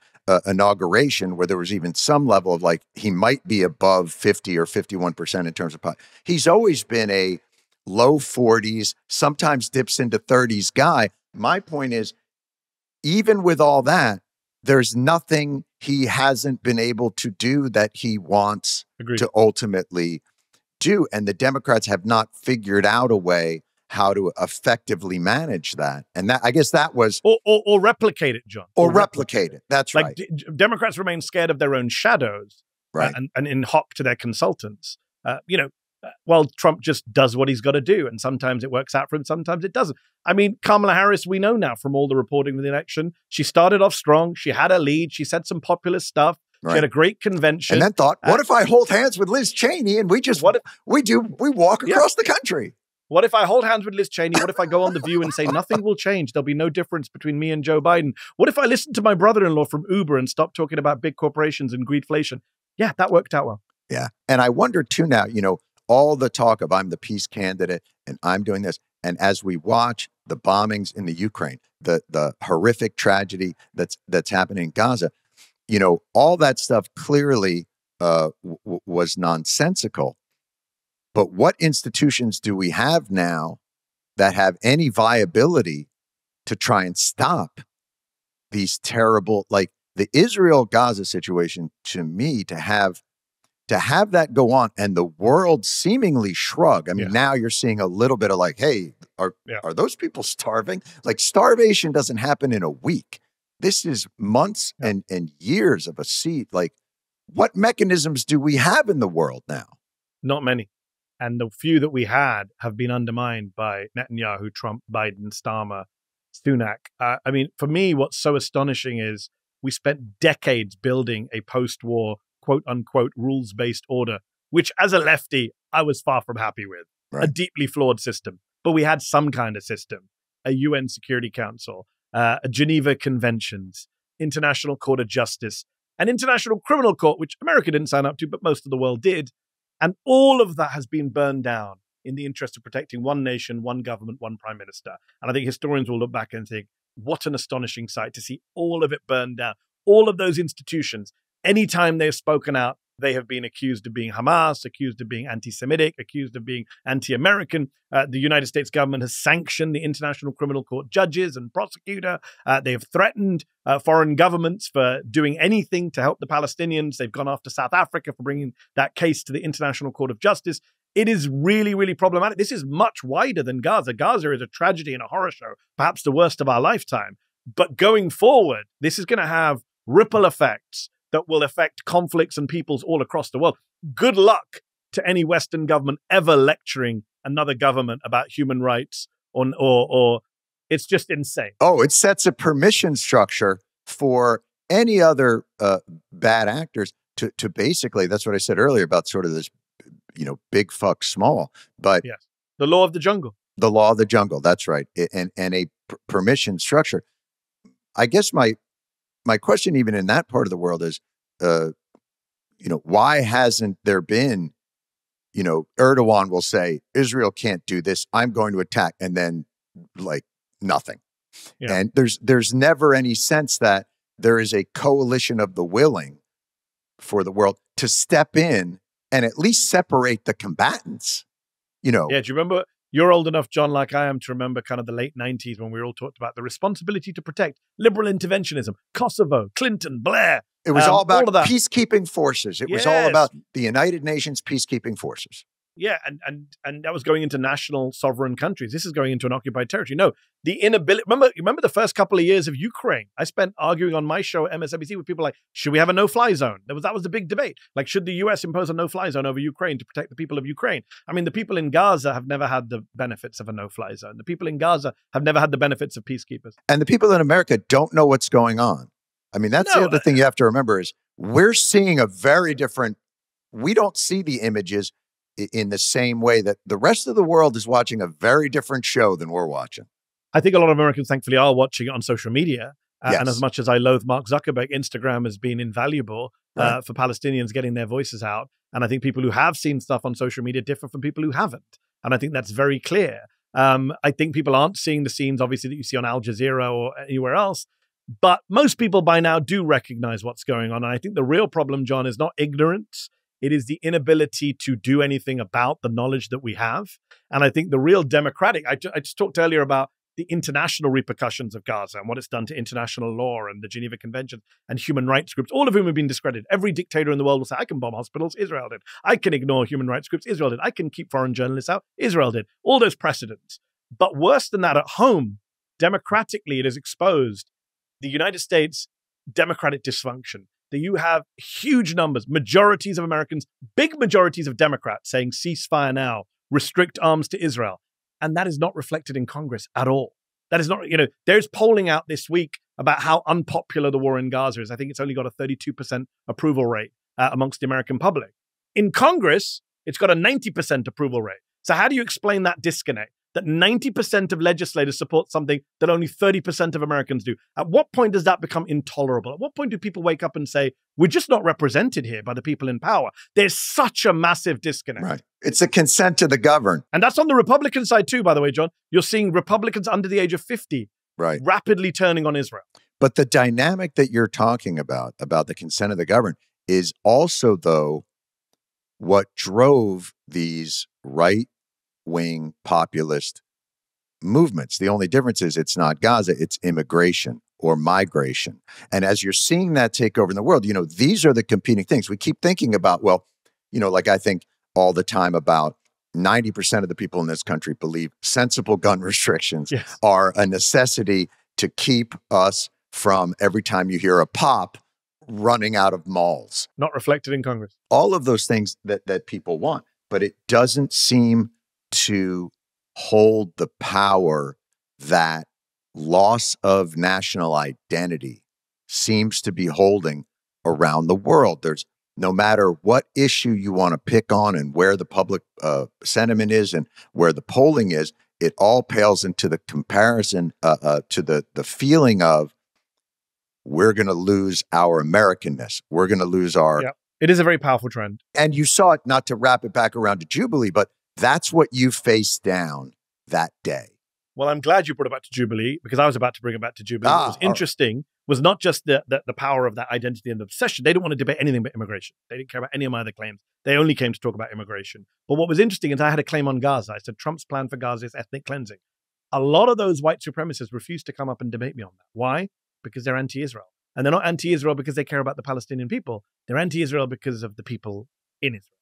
inauguration, where there was even some level of like he might be above 50 or 51% in terms of he's always been a low 40s, sometimes dips into 30s guy. My point is, even with all that, there's nothing he hasn't been able to do that he wants to ultimately do. And the Democrats have not figured out a way how to effectively manage that. And that, I guess that was... Or replicate it, John. Or replicate it. That's like, right. Democrats remain scared of their own shadows, right? And in hock to their consultants. Well, Trump just does what he's got to do. And sometimes it works out for him, sometimes it doesn't. I mean, Kamala Harris, we know now from all the reporting of the election, she started off strong. She had a lead. She said some populist stuff. Right. She had a great convention. And then thought, what if I hold hands with Liz Cheney and we walk across the country? What if I hold hands with Liz Cheney? What if I go on The View and say nothing will change? There'll be no difference between me and Joe Biden. What if I listen to my brother-in-law from Uber and stop talking about big corporations and greedflation? Yeah, that worked out well. Yeah. And I wonder too now, all the talk of I'm the peace candidate and I'm doing this. And as we watch the bombings in the Ukraine, the horrific tragedy that's happening in Gaza, all that stuff clearly was nonsensical. But what institutions do we have now that have any viability to try and stop these terrible, like the Israel-Gaza situation, to me, to have that go on and the world seemingly shrug. I mean, now you're seeing a little bit of like, hey, are those people starving? Like starvation doesn't happen in a week. This is months and years of a siege. Like, what mechanisms do we have in the world now? Not many. And the few that we had have been undermined by Netanyahu, Trump, Biden, Starmer, Sunak. I mean, for me, what's so astonishing is we spent decades building a post-war, quote unquote, rules-based order, which as a lefty, I was far from happy with. Right. A deeply flawed system. But we had some kind of system, a UN Security Council, Geneva Conventions, International Court of Justice, an International Criminal Court, which America didn't sign up to, but most of the world did. And all of that has been burned down in the interest of protecting one nation, one government, one prime minister. And I think historians will look back and think, what an astonishing sight to see all of it burned down. All of those institutions, anytime they've spoken out, they have been accused of being Hamas, accused of being anti-Semitic, accused of being anti-American. The United States government has sanctioned the International Criminal Court judges and prosecutor. They have threatened foreign governments for doing anything to help the Palestinians. They've gone after South Africa for bringing that case to the International Court of Justice. It is really, really problematic. This is much wider than Gaza. Gaza is a tragedy and a horror show, perhaps the worst of our lifetime. But going forward, this is going to have ripple effects that will affect conflicts and peoples all across the world. Good luck to any Western government ever lecturing another government about human rights or it's just insane. Oh, it sets a permission structure for any other bad actors to basically, that's what I said earlier about sort of this, big fuck small, but yes, the law of the jungle. The law of the jungle, that's right. And a permission structure. I guess my question even in that part of the world is, why hasn't there been, Erdogan will say, Israel can't do this, I'm going to attack, and then like nothing. Yeah. And there's never any sense that there is a coalition of the willing for the world to step in and at least separate the combatants. You know, Yeah, do you remember? You're old enough, John, like I am, to remember kind of the late 90s when we all talked about the responsibility to protect, liberal interventionism, Kosovo, Clinton, Blair. it was all about all of that. peacekeeping forces. It was all Yes. about the United Nations peacekeeping forces. Yeah, and that was going into national sovereign countries. This is going into an occupied territory. No, the inability. Remember the first couple of years of Ukraine? I spent arguing on my show at MSNBC with people like, should we have a no-fly zone? That was the big debate. Like, should the US impose a no-fly zone over Ukraine to protect the people of Ukraine? I mean, the people in Gaza have never had the benefits of a no-fly zone. The people in Gaza have never had the benefits of peacekeepers. And the people in America don't know what's going on. I mean, that's the other thing you have to remember is we're seeing a very different, we don't see the images in the same way that the rest of the world is watching a very different show than we're watching. I think a lot of Americans, thankfully, are watching it on social media. Yes. And as much as I loathe Mark Zuckerberg, Instagram has been invaluable for Palestinians getting their voices out. And I think people who have seen stuff on social media differ from people who haven't. And I think that's very clear. I think people aren't seeing the scenes, obviously, that you see on Al Jazeera or anywhere else. But most people by now do recognize what's going on. And I think the real problem, John, is not ignorance. It is the inability to do anything about the knowledge that we have. And I think the real democratic, I just talked earlier about the international repercussions of Gaza and what it's done to international law and the Geneva Convention and human rights groups, all of whom have been discredited. Every dictator in the world will say, I can bomb hospitals, Israel did. I can ignore human rights groups, Israel did. I can keep foreign journalists out, Israel did. All those precedents. But worse than that, at home, democratically, it has exposed the United States' democratic dysfunction. That you have huge numbers, majorities of Americans, big majorities of Democrats saying ceasefire now, restrict arms to Israel. And that is not reflected in Congress at all. That is not, there's polling out this week about how unpopular the war in Gaza is. I think it's only got a 32% approval rate amongst the American public. In Congress, it's got a 90% approval rate. So how do you explain that disconnect? That 90% of legislators support something that only 30% of Americans do. At what point does that become intolerable? At what point do people wake up and say, we're just not represented here by the people in power? There's such a massive disconnect. Right. It's a consent to the governed. And that's on the Republican side too, by the way, John. You're seeing Republicans under the age of 50 rapidly turning on Israel. But the dynamic that you're talking about the consent of the governed, is also, though, what drove these right-wing populist movements. The only difference is it's not Gaza, it's immigration or migration. And as you're seeing that take over in the world, these are the competing things. We keep thinking about, like I think all the time about 90% of the people in this country believe sensible gun restrictions are a necessity to keep us from, every time you hear a pop, running out of malls. Not reflected in Congress. All of those things that people want, but it doesn't seem to hold the power that loss of national identity seems to be holding around the world. There's, no matter what issue you want to pick on and where the public sentiment is and where the polling is, it all pales into the comparison to the feeling of, we're going to lose our Americanness. We're going to lose our... Yeah. It is a very powerful trend. And you saw it, not to wrap it back around to Jubilee, but that's what you faced down that day. Well, I'm glad you brought it back to Jubilee, because I was about to bring it back to Jubilee. What was interesting was not just the power of that identity and obsession. They didn't want to debate anything but immigration. They didn't care about any of my other claims. They only came to talk about immigration. But what was interesting is I had a claim on Gaza. I said, Trump's plan for Gaza is ethnic cleansing. A lot of those white supremacists refused to come up and debate me on that. Why? Because they're anti-Israel. And they're not anti-Israel because they care about the Palestinian people. They're anti-Israel because of the people in Israel.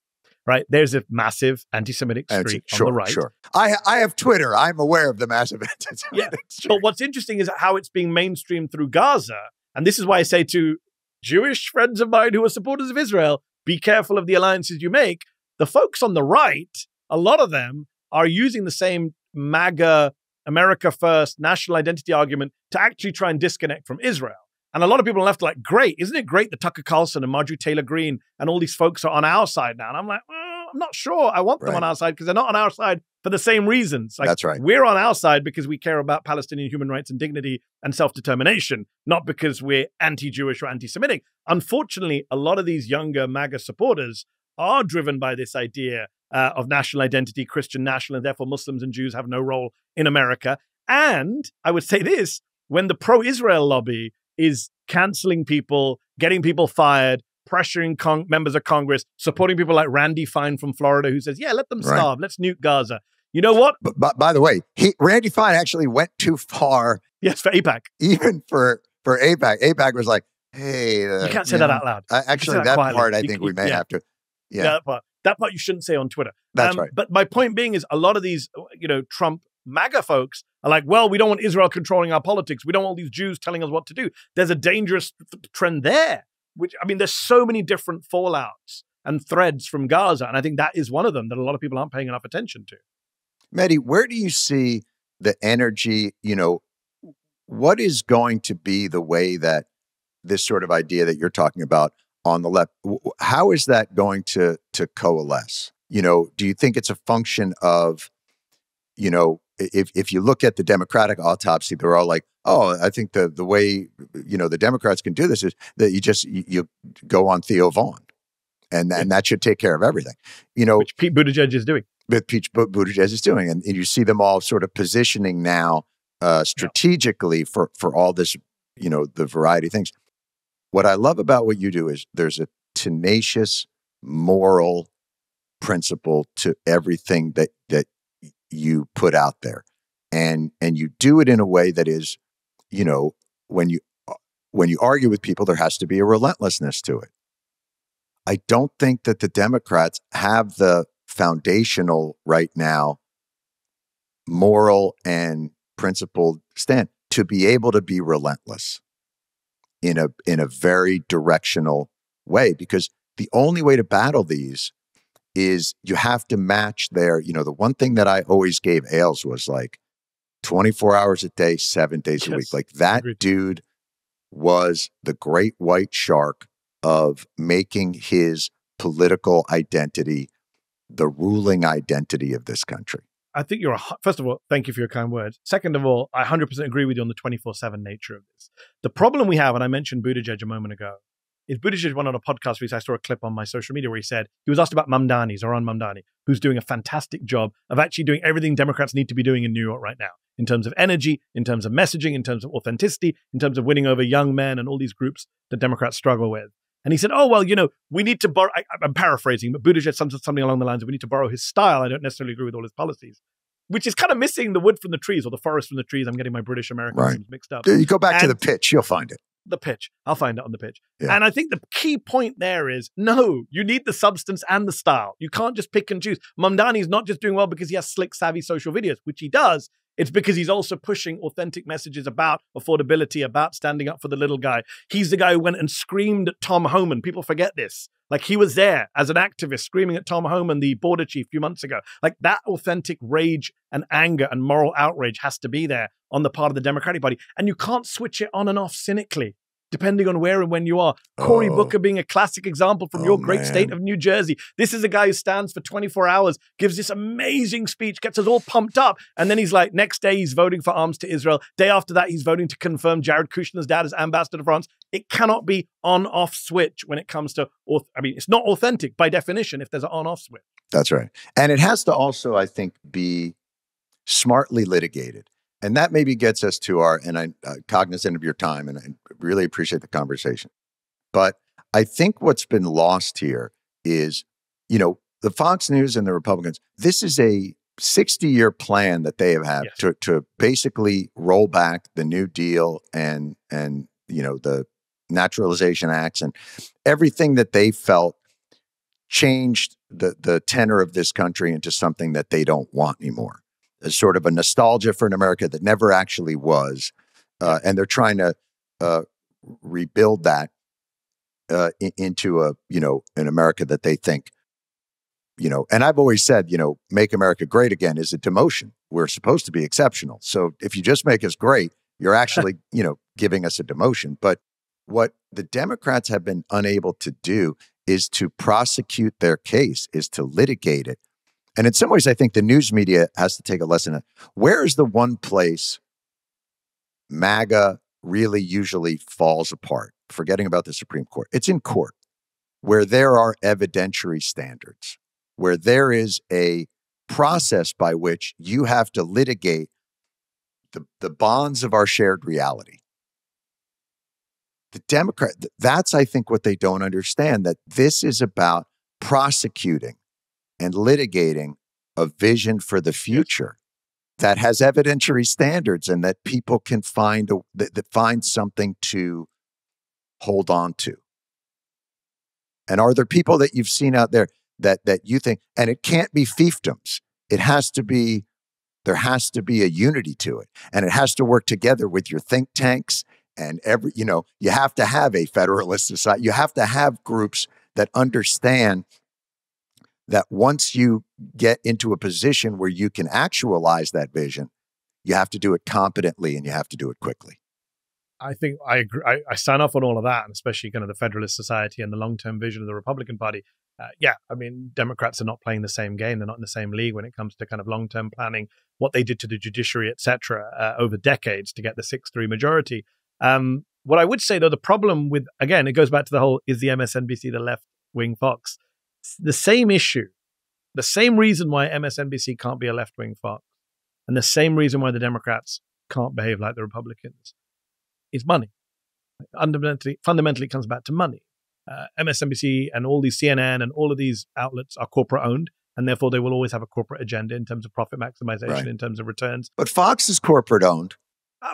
Right? There's a massive anti-Semitic streak on the right. Sure. I have Twitter. I'm aware of the massive anti-Semitic streak. But what's interesting is how it's being mainstreamed through Gaza. And this is why I say to Jewish friends of mine who are supporters of Israel, be careful of the alliances you make. The folks on the right, a lot of them are using the same MAGA, America First, national identity argument to actually try and disconnect from Israel. And a lot of people on the left are like, great, isn't it great that Tucker Carlson and Marjorie Taylor Greene and all these folks are on our side now? And I'm like, I'm not sure I want them on our side, because they're not on our side for the same reasons. Like, that's right. We're on our side because we care about Palestinian human rights and dignity and self-determination, not because we're anti-Jewish or anti-Semitic. Unfortunately, a lot of these younger MAGA supporters are driven by this idea of national identity, Christian national, and therefore Muslims and Jews have no role in America. And I would say this, when the pro-Israel lobby is canceling people, getting people fired, pressuring members of Congress, supporting people like Randy Fine from Florida, who says, yeah, let them starve. Let's nuke Gaza. You know what? But by the way, Randy Fine actually went too far. Yes, for AIPAC. Even for AIPAC. AIPAC was like, hey. You can't say that out loud. Actually, that part I think we may have to. Yeah. That part you shouldn't say on Twitter. That's right. But my point being is a lot of these, Trump MAGA folks are like, well, we don't want Israel controlling our politics. We don't want all these Jews telling us what to do. There's a dangerous trend there, there's so many different fallouts and threads from Gaza. And I think that is one of them that a lot of people aren't paying enough attention to. Mehdi, where do you see the energy, what is going to be the way that this sort of idea that you're talking about on the left, how is that going to coalesce? Do you think it's a function of, if you look at the Democratic autopsy, they're all like, oh, I think the way, the Democrats can do this is that you go on Theo Vaughn and that should take care of everything, Which Pete Buttigieg is doing. But Pete Buttigieg is doing. And you see them all sort of positioning now strategically for all this, the variety of things. What I love about what you do is there's a tenacious moral principle to everything that you put out there. And you do it in a way that is, when you argue with people, there has to be a relentlessness to it. I don't think that the Democrats have the foundational right now moral and principled stand to be able to be relentless in a very directional way, because the only way to battle these is you have to match their, the one thing that I always gave Ailes was like 24 hours a day, 7 days a week. Like that dude was the great white shark of making his political identity the ruling identity of this country. I think first of all, thank you for your kind words. Second of all, I 100% agree with you on the 24/7 nature of this. The problem we have, and I mentioned Buttigieg a moment ago, is Buttigieg went on a podcast recently. I saw a clip on my social media where he said, he was asked about Zohran Mamdani, who's doing a fantastic job of actually doing everything Democrats need to be doing in New York right now, in terms of energy, in terms of messaging, in terms of authenticity, in terms of winning over young men and all these groups that Democrats struggle with. And he said, oh, well, we need to borrow, I'm paraphrasing, but Buttigieg said something along the lines of we need to borrow his style. I don't necessarily agree with all his policies, which is kind of missing the wood from the trees or the forest from the trees. I'm getting my British American mixed up. You go back to the pitch, you'll find it. The pitch. I'll find it on the pitch. Yeah. And I think the key point there is, no, you need the substance and the style. You can't just pick and choose. Mamdani's not just doing well because he has slick, savvy social videos, which he does. It's because he's also pushing authentic messages about affordability, about standing up for the little guy. He's the guy who went and screamed at Tom Homan. People forget this. Like he was there as an activist screaming at Tom Homan, the border chief, a few months ago. Like that authentic rage and anger and moral outrage has to be there on the part of the Democratic Party. And you can't switch it on and off cynically, depending on where and when you are. Cory Booker being a classic example from your great state of New Jersey. This is a guy who stands for 24 hours, gives this amazing speech, gets us all pumped up. And then he's like, next day he's voting for arms to Israel. Day after that, he's voting to confirm Jared Kushner's dad as ambassador to France. It cannot be on-off switch when it comes to, it's not authentic by definition if there's an on-off switch. That's right. And it has to also, I think, be smartly litigated. And that maybe gets us to and I'm cognizant of your time, and I really appreciate the conversation. But I think what's been lost here is, the Fox News and the Republicans, this is a 60-year plan that they have had to basically roll back the New Deal and the Naturalization Acts and everything that they felt changed the tenor of this country into something that they don't want anymore. As sort of a nostalgia for an America that never actually was. And they're trying to rebuild that into an America that they think, and I've always said, make America great again is a demotion. We're supposed to be exceptional. So if you just make us great, you're actually, giving us a demotion. But what the Democrats have been unable to do is to prosecute their case, is to litigate it. And in some ways, I think the news media has to take a lesson. Where is the one place MAGA really usually falls apart, forgetting about the Supreme Court? It's in court, where there are evidentiary standards, where there is a process by which you have to litigate the bonds of our shared reality. the Democrat, that's, I think, what they don't understand, that this is about prosecuting and litigating a vision for the future that has evidentiary standards and that people can find find something to hold on to. And are there people that you've seen out there that you think, and it can't be fiefdoms. There has to be a unity to it. And it has to work together with your think tanks and you have to have a Federalist Society. You have to have groups that understand that once you get into a position where you can actualize that vision, you have to do it competently and you have to do it quickly. I think I agree. I sign off on all of that, and especially kind of the Federalist Society and the long-term vision of the Republican Party. I mean, Democrats are not playing the same game. They're not in the same league when it comes to kind of long-term planning, what they did to the judiciary, et cetera, over decades to get the 6-3 majority. What I would say, though, the problem with, again, it goes back to the whole, is the MSNBC the left-wing Fox? The same issue, the same reason why MSNBC can't be a left-wing Fox, and the same reason why the Democrats can't behave like the Republicans is money. Fundamentally, it comes back to money. MSNBC and all these CNN and all of these outlets are corporate owned, and therefore they will always have a corporate agenda in terms of profit maximization, right, in terms of returns. But Fox is corporate owned.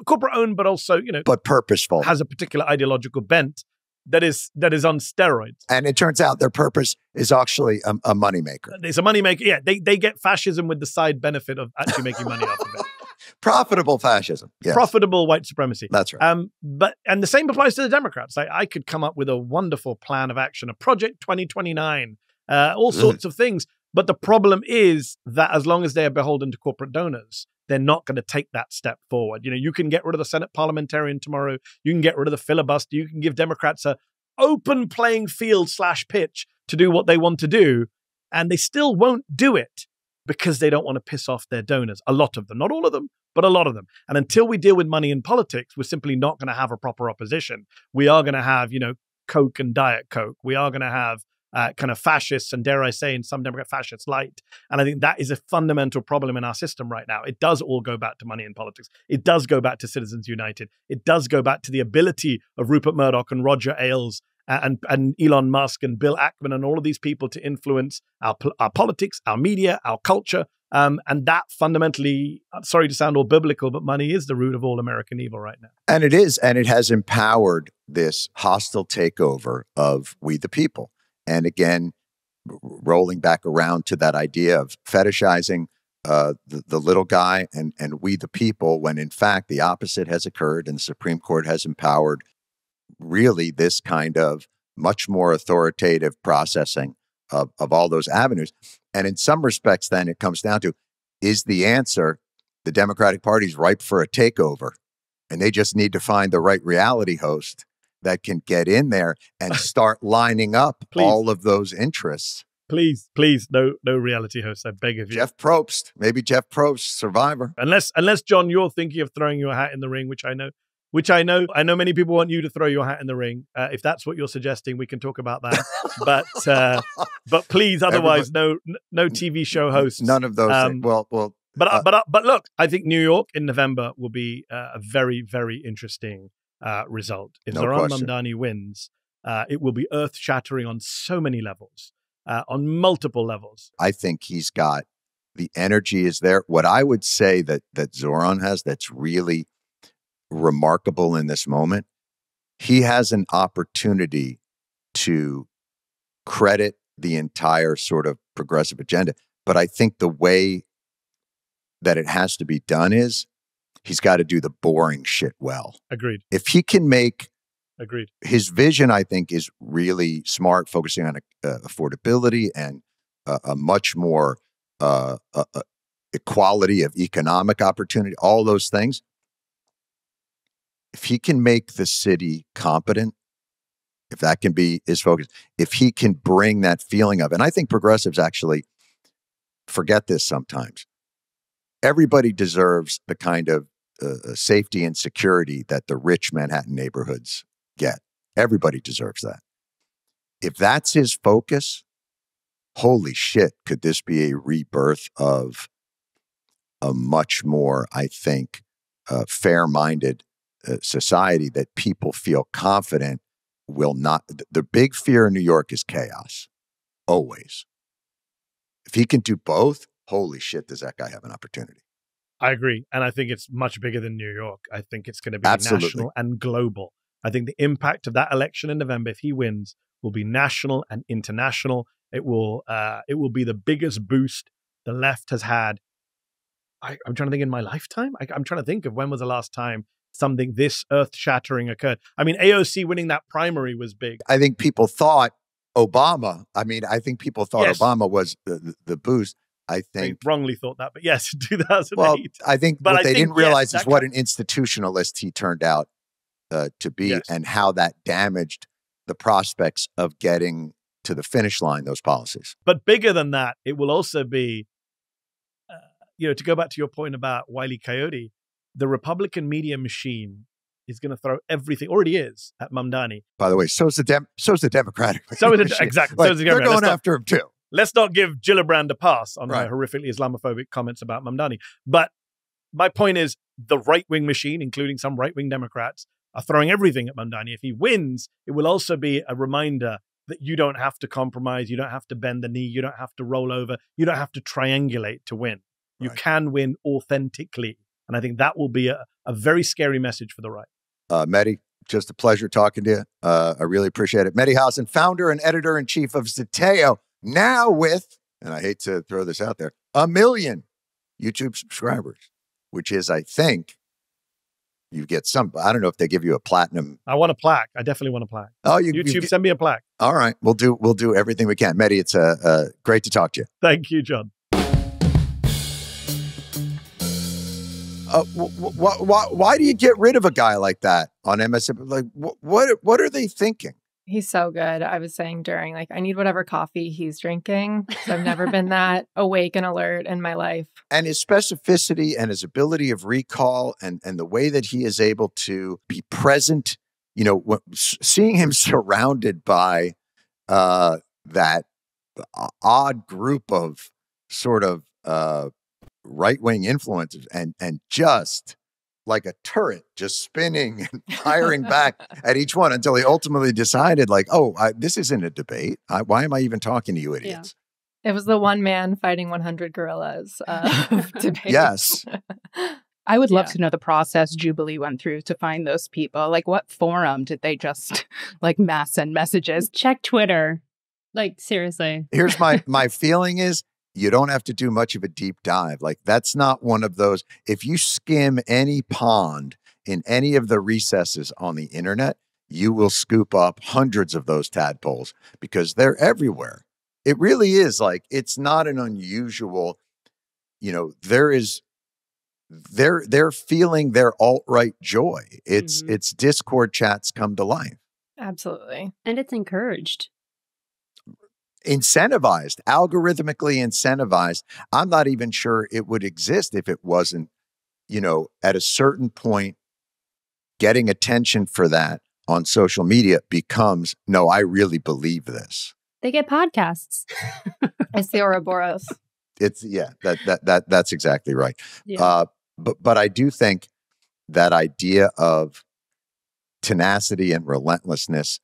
Corporate owned, but also, but purposeful. Has a particular ideological bent that is on steroids. And it turns out their purpose is actually a moneymaker. It's a moneymaker. Yeah, they get fascism with the side benefit of actually making money off of it. Profitable fascism. Yes. Profitable white supremacy. That's right. And the same applies to the Democrats. I could come up with a wonderful plan of action, a Project 2029, all sorts of things. But the problem is that as long as they are beholden to corporate donors, they're not going to take that step forward. You can get rid of the Senate parliamentarian tomorrow. You can get rid of the filibuster. You can give Democrats a open playing field / pitch to do what they want to do. And they still won't do it because they don't want to piss off their donors. A lot of them, not all of them, but a lot of them. And until we deal with money in politics, we're simply not going to have a proper opposition. We are going to have, Coke and Diet Coke. We are going to have kind of fascists, and dare I say, in some Democrat fascists light. And I think that is a fundamental problem in our system right now. It does all go back to money in politics. It does go back to Citizens United. It does go back to the ability of Rupert Murdoch and Roger Ailes and Elon Musk and Bill Ackman and all of these people to influence our politics, our media, our culture. And that fundamentally, I'm sorry to sound all biblical, but money is the root of all American evil right now. And it is. And it has empowered this hostile takeover of we the people. And again, rolling back around to that idea of fetishizing the little guy and we the people, when in fact the opposite has occurred and the Supreme Court has empowered really this kind of much more authoritative processing of all those avenues. And in some respects, then it comes down to, is the answer the Democratic Party's ripe for a takeover? And they just need to find the right reality host that can get in there and start lining up all of those interests. Please, no reality host, I beg of you. Jeff Probst, maybe Jeff Probst, Survivor. Unless John, you're thinking of throwing your hat in the ring, which I know many people want you to throw your hat in the ring. If that's what you're suggesting, we can talk about that. But please, otherwise, no TV show hosts. None of those things. Well. But look, I think New York in November will be a very, very interesting result. If Zohran Mamdani wins, it will be earth-shattering on so many levels, on multiple levels. I think he's got the energy is there. What I would say that Zohran has that's really remarkable in this moment, he has an opportunity to credit the entire sort of progressive agenda. But I think the way that it has to be done is he's got to do the boring shit well. Agreed. If he can make Agreed. His vision, I think, is really smart, focusing on affordability and a much more equality of economic opportunity, all those things. If he can make the city competent, if that can be his focus, if he can bring that feeling of, and I think progressives actually forget this sometimes. Everybody deserves the kind of safety and security that the rich Manhattan neighborhoods get. Everybody deserves that. If that's his focus, holy shit, could this be a rebirth of a much more, I think, fair-minded society that people feel confident will not. The big fear in New York is chaos, always. If he can do both, holy shit, does that guy have an opportunity? I agree. And I think it's much bigger than New York. I think it's going to be Absolutely. national and global. I think the impact of that election in November, if he wins, will be national and international. It will be the biggest boost the left has had. I'm trying to think in my lifetime. I'm trying to think of when was the last time something this earth-shattering occurred. I mean, AOC winning that primary was big. I think people thought Obama. Yes. Obama was the boost. I think wrongly thought that, but yes, 2008. Well, I think but what they didn't realize is what an institutionalist he turned out to be, Yes. and how that damaged the prospects of getting to the finish line, those policies. But bigger than that, it will also be, to go back to your point about Wile E. Coyote, the Republican media machine is going to throw everything, already is, at Mamdani. By the way, so's the Democratic. So is it, machine. exactly. Like, So is the they're Democrat. going after him too. Let's not give Gillibrand a pass on Right. her horrifically Islamophobic comments about Mamdani. But my point is, the right-wing machine, including some right-wing Democrats, are throwing everything at Mamdani. If he wins, it will also be a reminder that you don't have to compromise, you don't have to bend the knee, you don't have to roll over, you don't have to triangulate to win. You Right. can win authentically. And I think that will be a very scary message for the right. Mehdi, just a pleasure talking to you. I really appreciate it. Mehdi Hasan, founder and editor-in-chief of Zeteo, now with, and I hate to throw this out there, 1 million YouTube subscribers, which is, I think, you get some, I don't know if they give you a platinum. I want a plaque. I definitely want a plaque. Oh, YouTube, send me a plaque. All right. We'll do everything we can. Mehdi, it's great to talk to you. Thank you, John. Why do you get rid of a guy like that on MSN? Like, what are they thinking? He's so good. I was saying during, I need whatever coffee he's drinking. So I've never been that awake and alert in my life. And his specificity and his ability of recall and the way that he is able to be present, seeing him surrounded by that odd group of sort of right-wing influencers and just like a turret, just spinning and firing back at each one until he ultimately decided, this isn't a debate. Why am I even talking to you idiots? It was the one man fighting 100 gorillas debate. Yes. I would love to know the process Jubilee went through to find those people. Like, what forum did they just mass send messages? Check Twitter. Seriously. Here's my feeling is, you don't have to do much of a deep dive. That's not one of those. If you skim any pond in any of the recesses on the internet, you will scoop up hundreds of those tadpoles because they're everywhere. It really is it's not an unusual, they're feeling their alt-right joy. It's Discord chats come to life. Absolutely. And it's encouraged. Incentivized, algorithmically incentivized. I'm not even sure it would exist if it wasn't, at a certain point, getting attention for that on social media becomes, no, I really believe this. They get podcasts. It's the Ouroboros. That's exactly right. Yeah. But I do think that idea of tenacity and relentlessness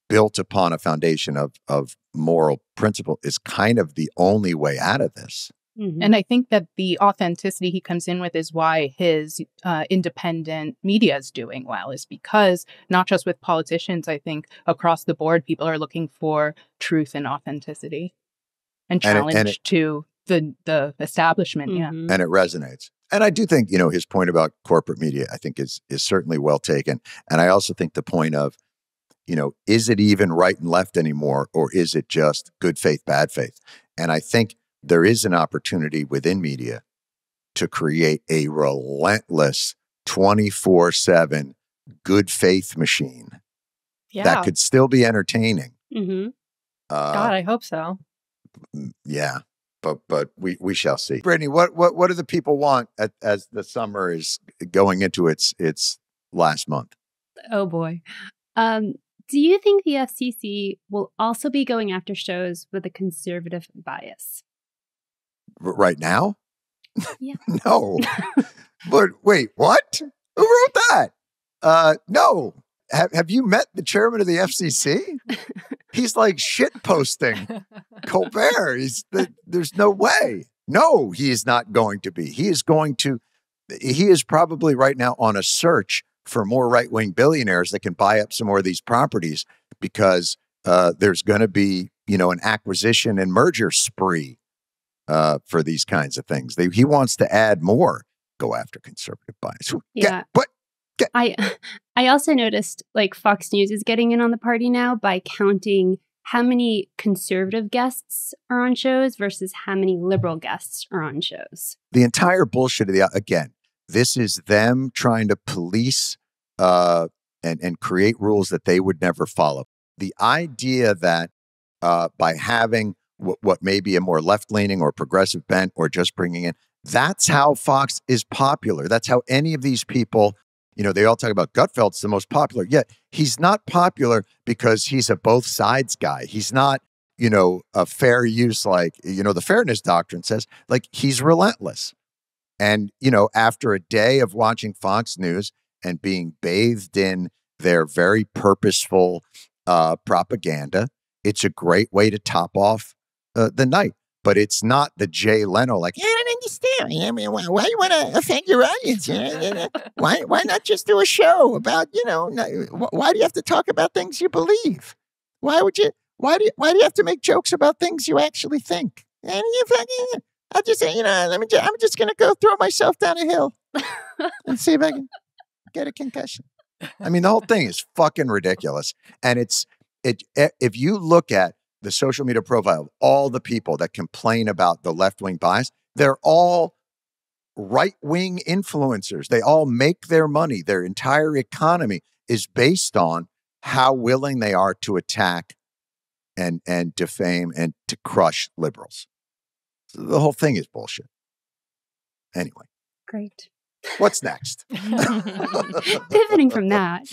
built upon a foundation of moral principle is kind of the only way out of this. Mm-hmm. And I think that the authenticity he comes in with is why his independent media is doing well, is because not just with politicians, I think across the board, people are looking for truth and authenticity and challenge to the establishment. Mm-hmm. Yeah. And it resonates. And I do think, his point about corporate media, I think is certainly well taken. And I also think the point of, is it even right and left anymore, or is it just good faith, bad faith? And I think there is an opportunity within media to create a relentless 24/7 good faith machine Yeah. that could still be entertaining. Mm-hmm. God, I hope so. Yeah, but we shall see. Brittany, what do the people want as the summer is going into its last month? Oh boy. Do you think the FCC will also be going after shows with a conservative bias? Right now? Yeah. No. But wait, what? Who wrote that? No. Have you met the chairman of the FCC? He's like shit posting Colbert. There's no way. No, he is not going to be. He is probably right now on a search for more right-wing billionaires that can buy up some more of these properties, because there's going to be, an acquisition and merger spree for these kinds of things. He wants to add more, go after conservative bias. Yeah. I also noticed like Fox News is getting in on the party now by counting how many conservative guests are on shows versus how many liberal guests are on shows. The entire bullshit of again, this is them trying to police and create rules that they would never follow. The idea that by having what may be a more left-leaning or progressive bent, or just bringing in, that's how Fox is popular. That's how any of these people, they all talk about Gutfeld's the most popular. Yet he's not popular because he's a both sides guy. He's not, a fair use, like, the fairness doctrine says. Like, he's relentless. And, after a day of watching Fox News and being bathed in their very purposeful propaganda, it's a great way to top off the night. But it's not the Jay Leno, like, I don't understand. I mean, why you want to offend your audience? Why not just do a show about, why do you have to talk about things you believe? Why do you have to make jokes about things you actually think? And I'll just say, I'm just going to go throw myself down a hill and see if I can get a concussion. I mean, the whole thing is fucking ridiculous. And if you look at the social media profile of all the people that complain about the left-wing bias, they're all right-wing influencers. They all make their money. Their entire economy is based on how willing they are to attack and defame and to crush liberals. So the whole thing is bullshit. Anyway. Great. What's next? Pivoting from that.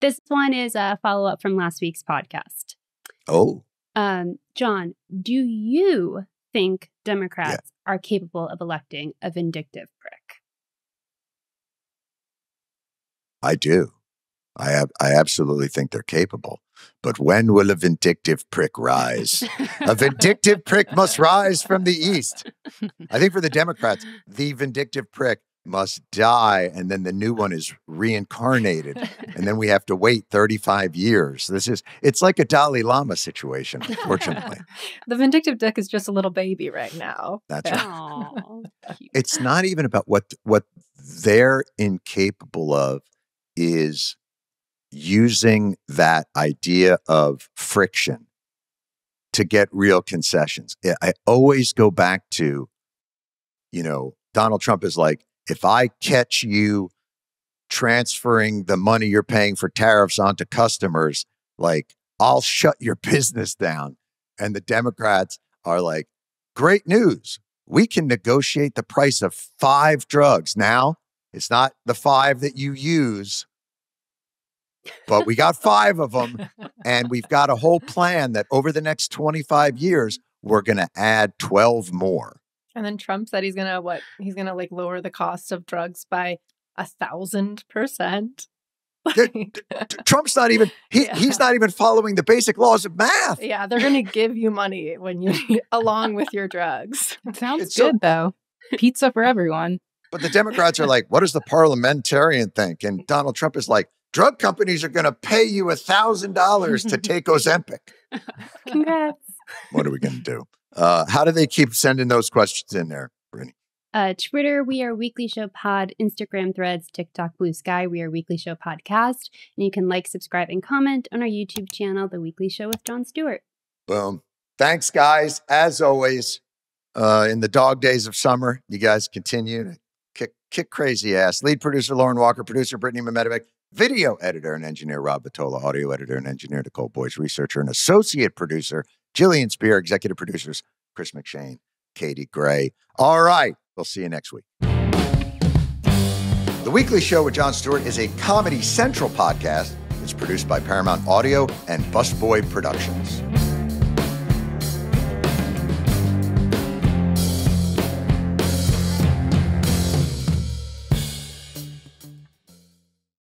This one is a follow-up from last week's podcast. Oh. John, do you think Democrats are capable of electing a vindictive prick? I do. I absolutely think they're capable. But when will a vindictive prick rise? A vindictive prick must rise from the east. I think for the Democrats, the vindictive prick must die, and then the new one is reincarnated, and then we have to wait 35 years. It's like a Dalai Lama situation, unfortunately. The vindictive dick is just a little baby right now. That's right. It's not even about what they're incapable of, is using that idea of friction to get real concessions. I always go back to, Donald Trump is like, if I catch you transferring the money you're paying for tariffs onto customers, like, I'll shut your business down. And the Democrats are like, great news. We can negotiate the price of 5 drugs. Now, it's not the 5 that you use, but we got 5 of them. And we've got a whole plan that over the next 25 years, we're going to add 12 more. And then Trump said he's gonna like lower the cost of drugs by 1,000%. Trump's not even he's not even following the basic laws of math. Yeah, they're gonna give you money when you along with your drugs. It sounds good though. Pizza for everyone. But the Democrats are like, what does the parliamentarian think? And Donald Trump is like, drug companies are going to pay you $1,000 to take Ozempic. Congrats. What are we going to do? How do they keep sending those questions in there, Brittany? Twitter, we are Weekly Show Pod. Instagram, Threads, TikTok, Blue Sky, we are Weekly Show Podcast. And you can like, subscribe, and comment on our YouTube channel, The Weekly Show with Jon Stewart. Boom. Thanks, guys. As always, in the dog days of summer, you guys continue to kick crazy ass. Lead producer Lauren Walker, producer Brittany Mehmetovic, video editor and engineer Rob Vitola, audio editor and engineer Nicole Boyce, researcher and associate producer Jillian Spear, executive producers Chris McShane, Katie Gray. All right, we'll see you next week. The Weekly Show with Jon Stewart is a Comedy Central podcast. It's produced by Paramount Audio and Busboy Productions.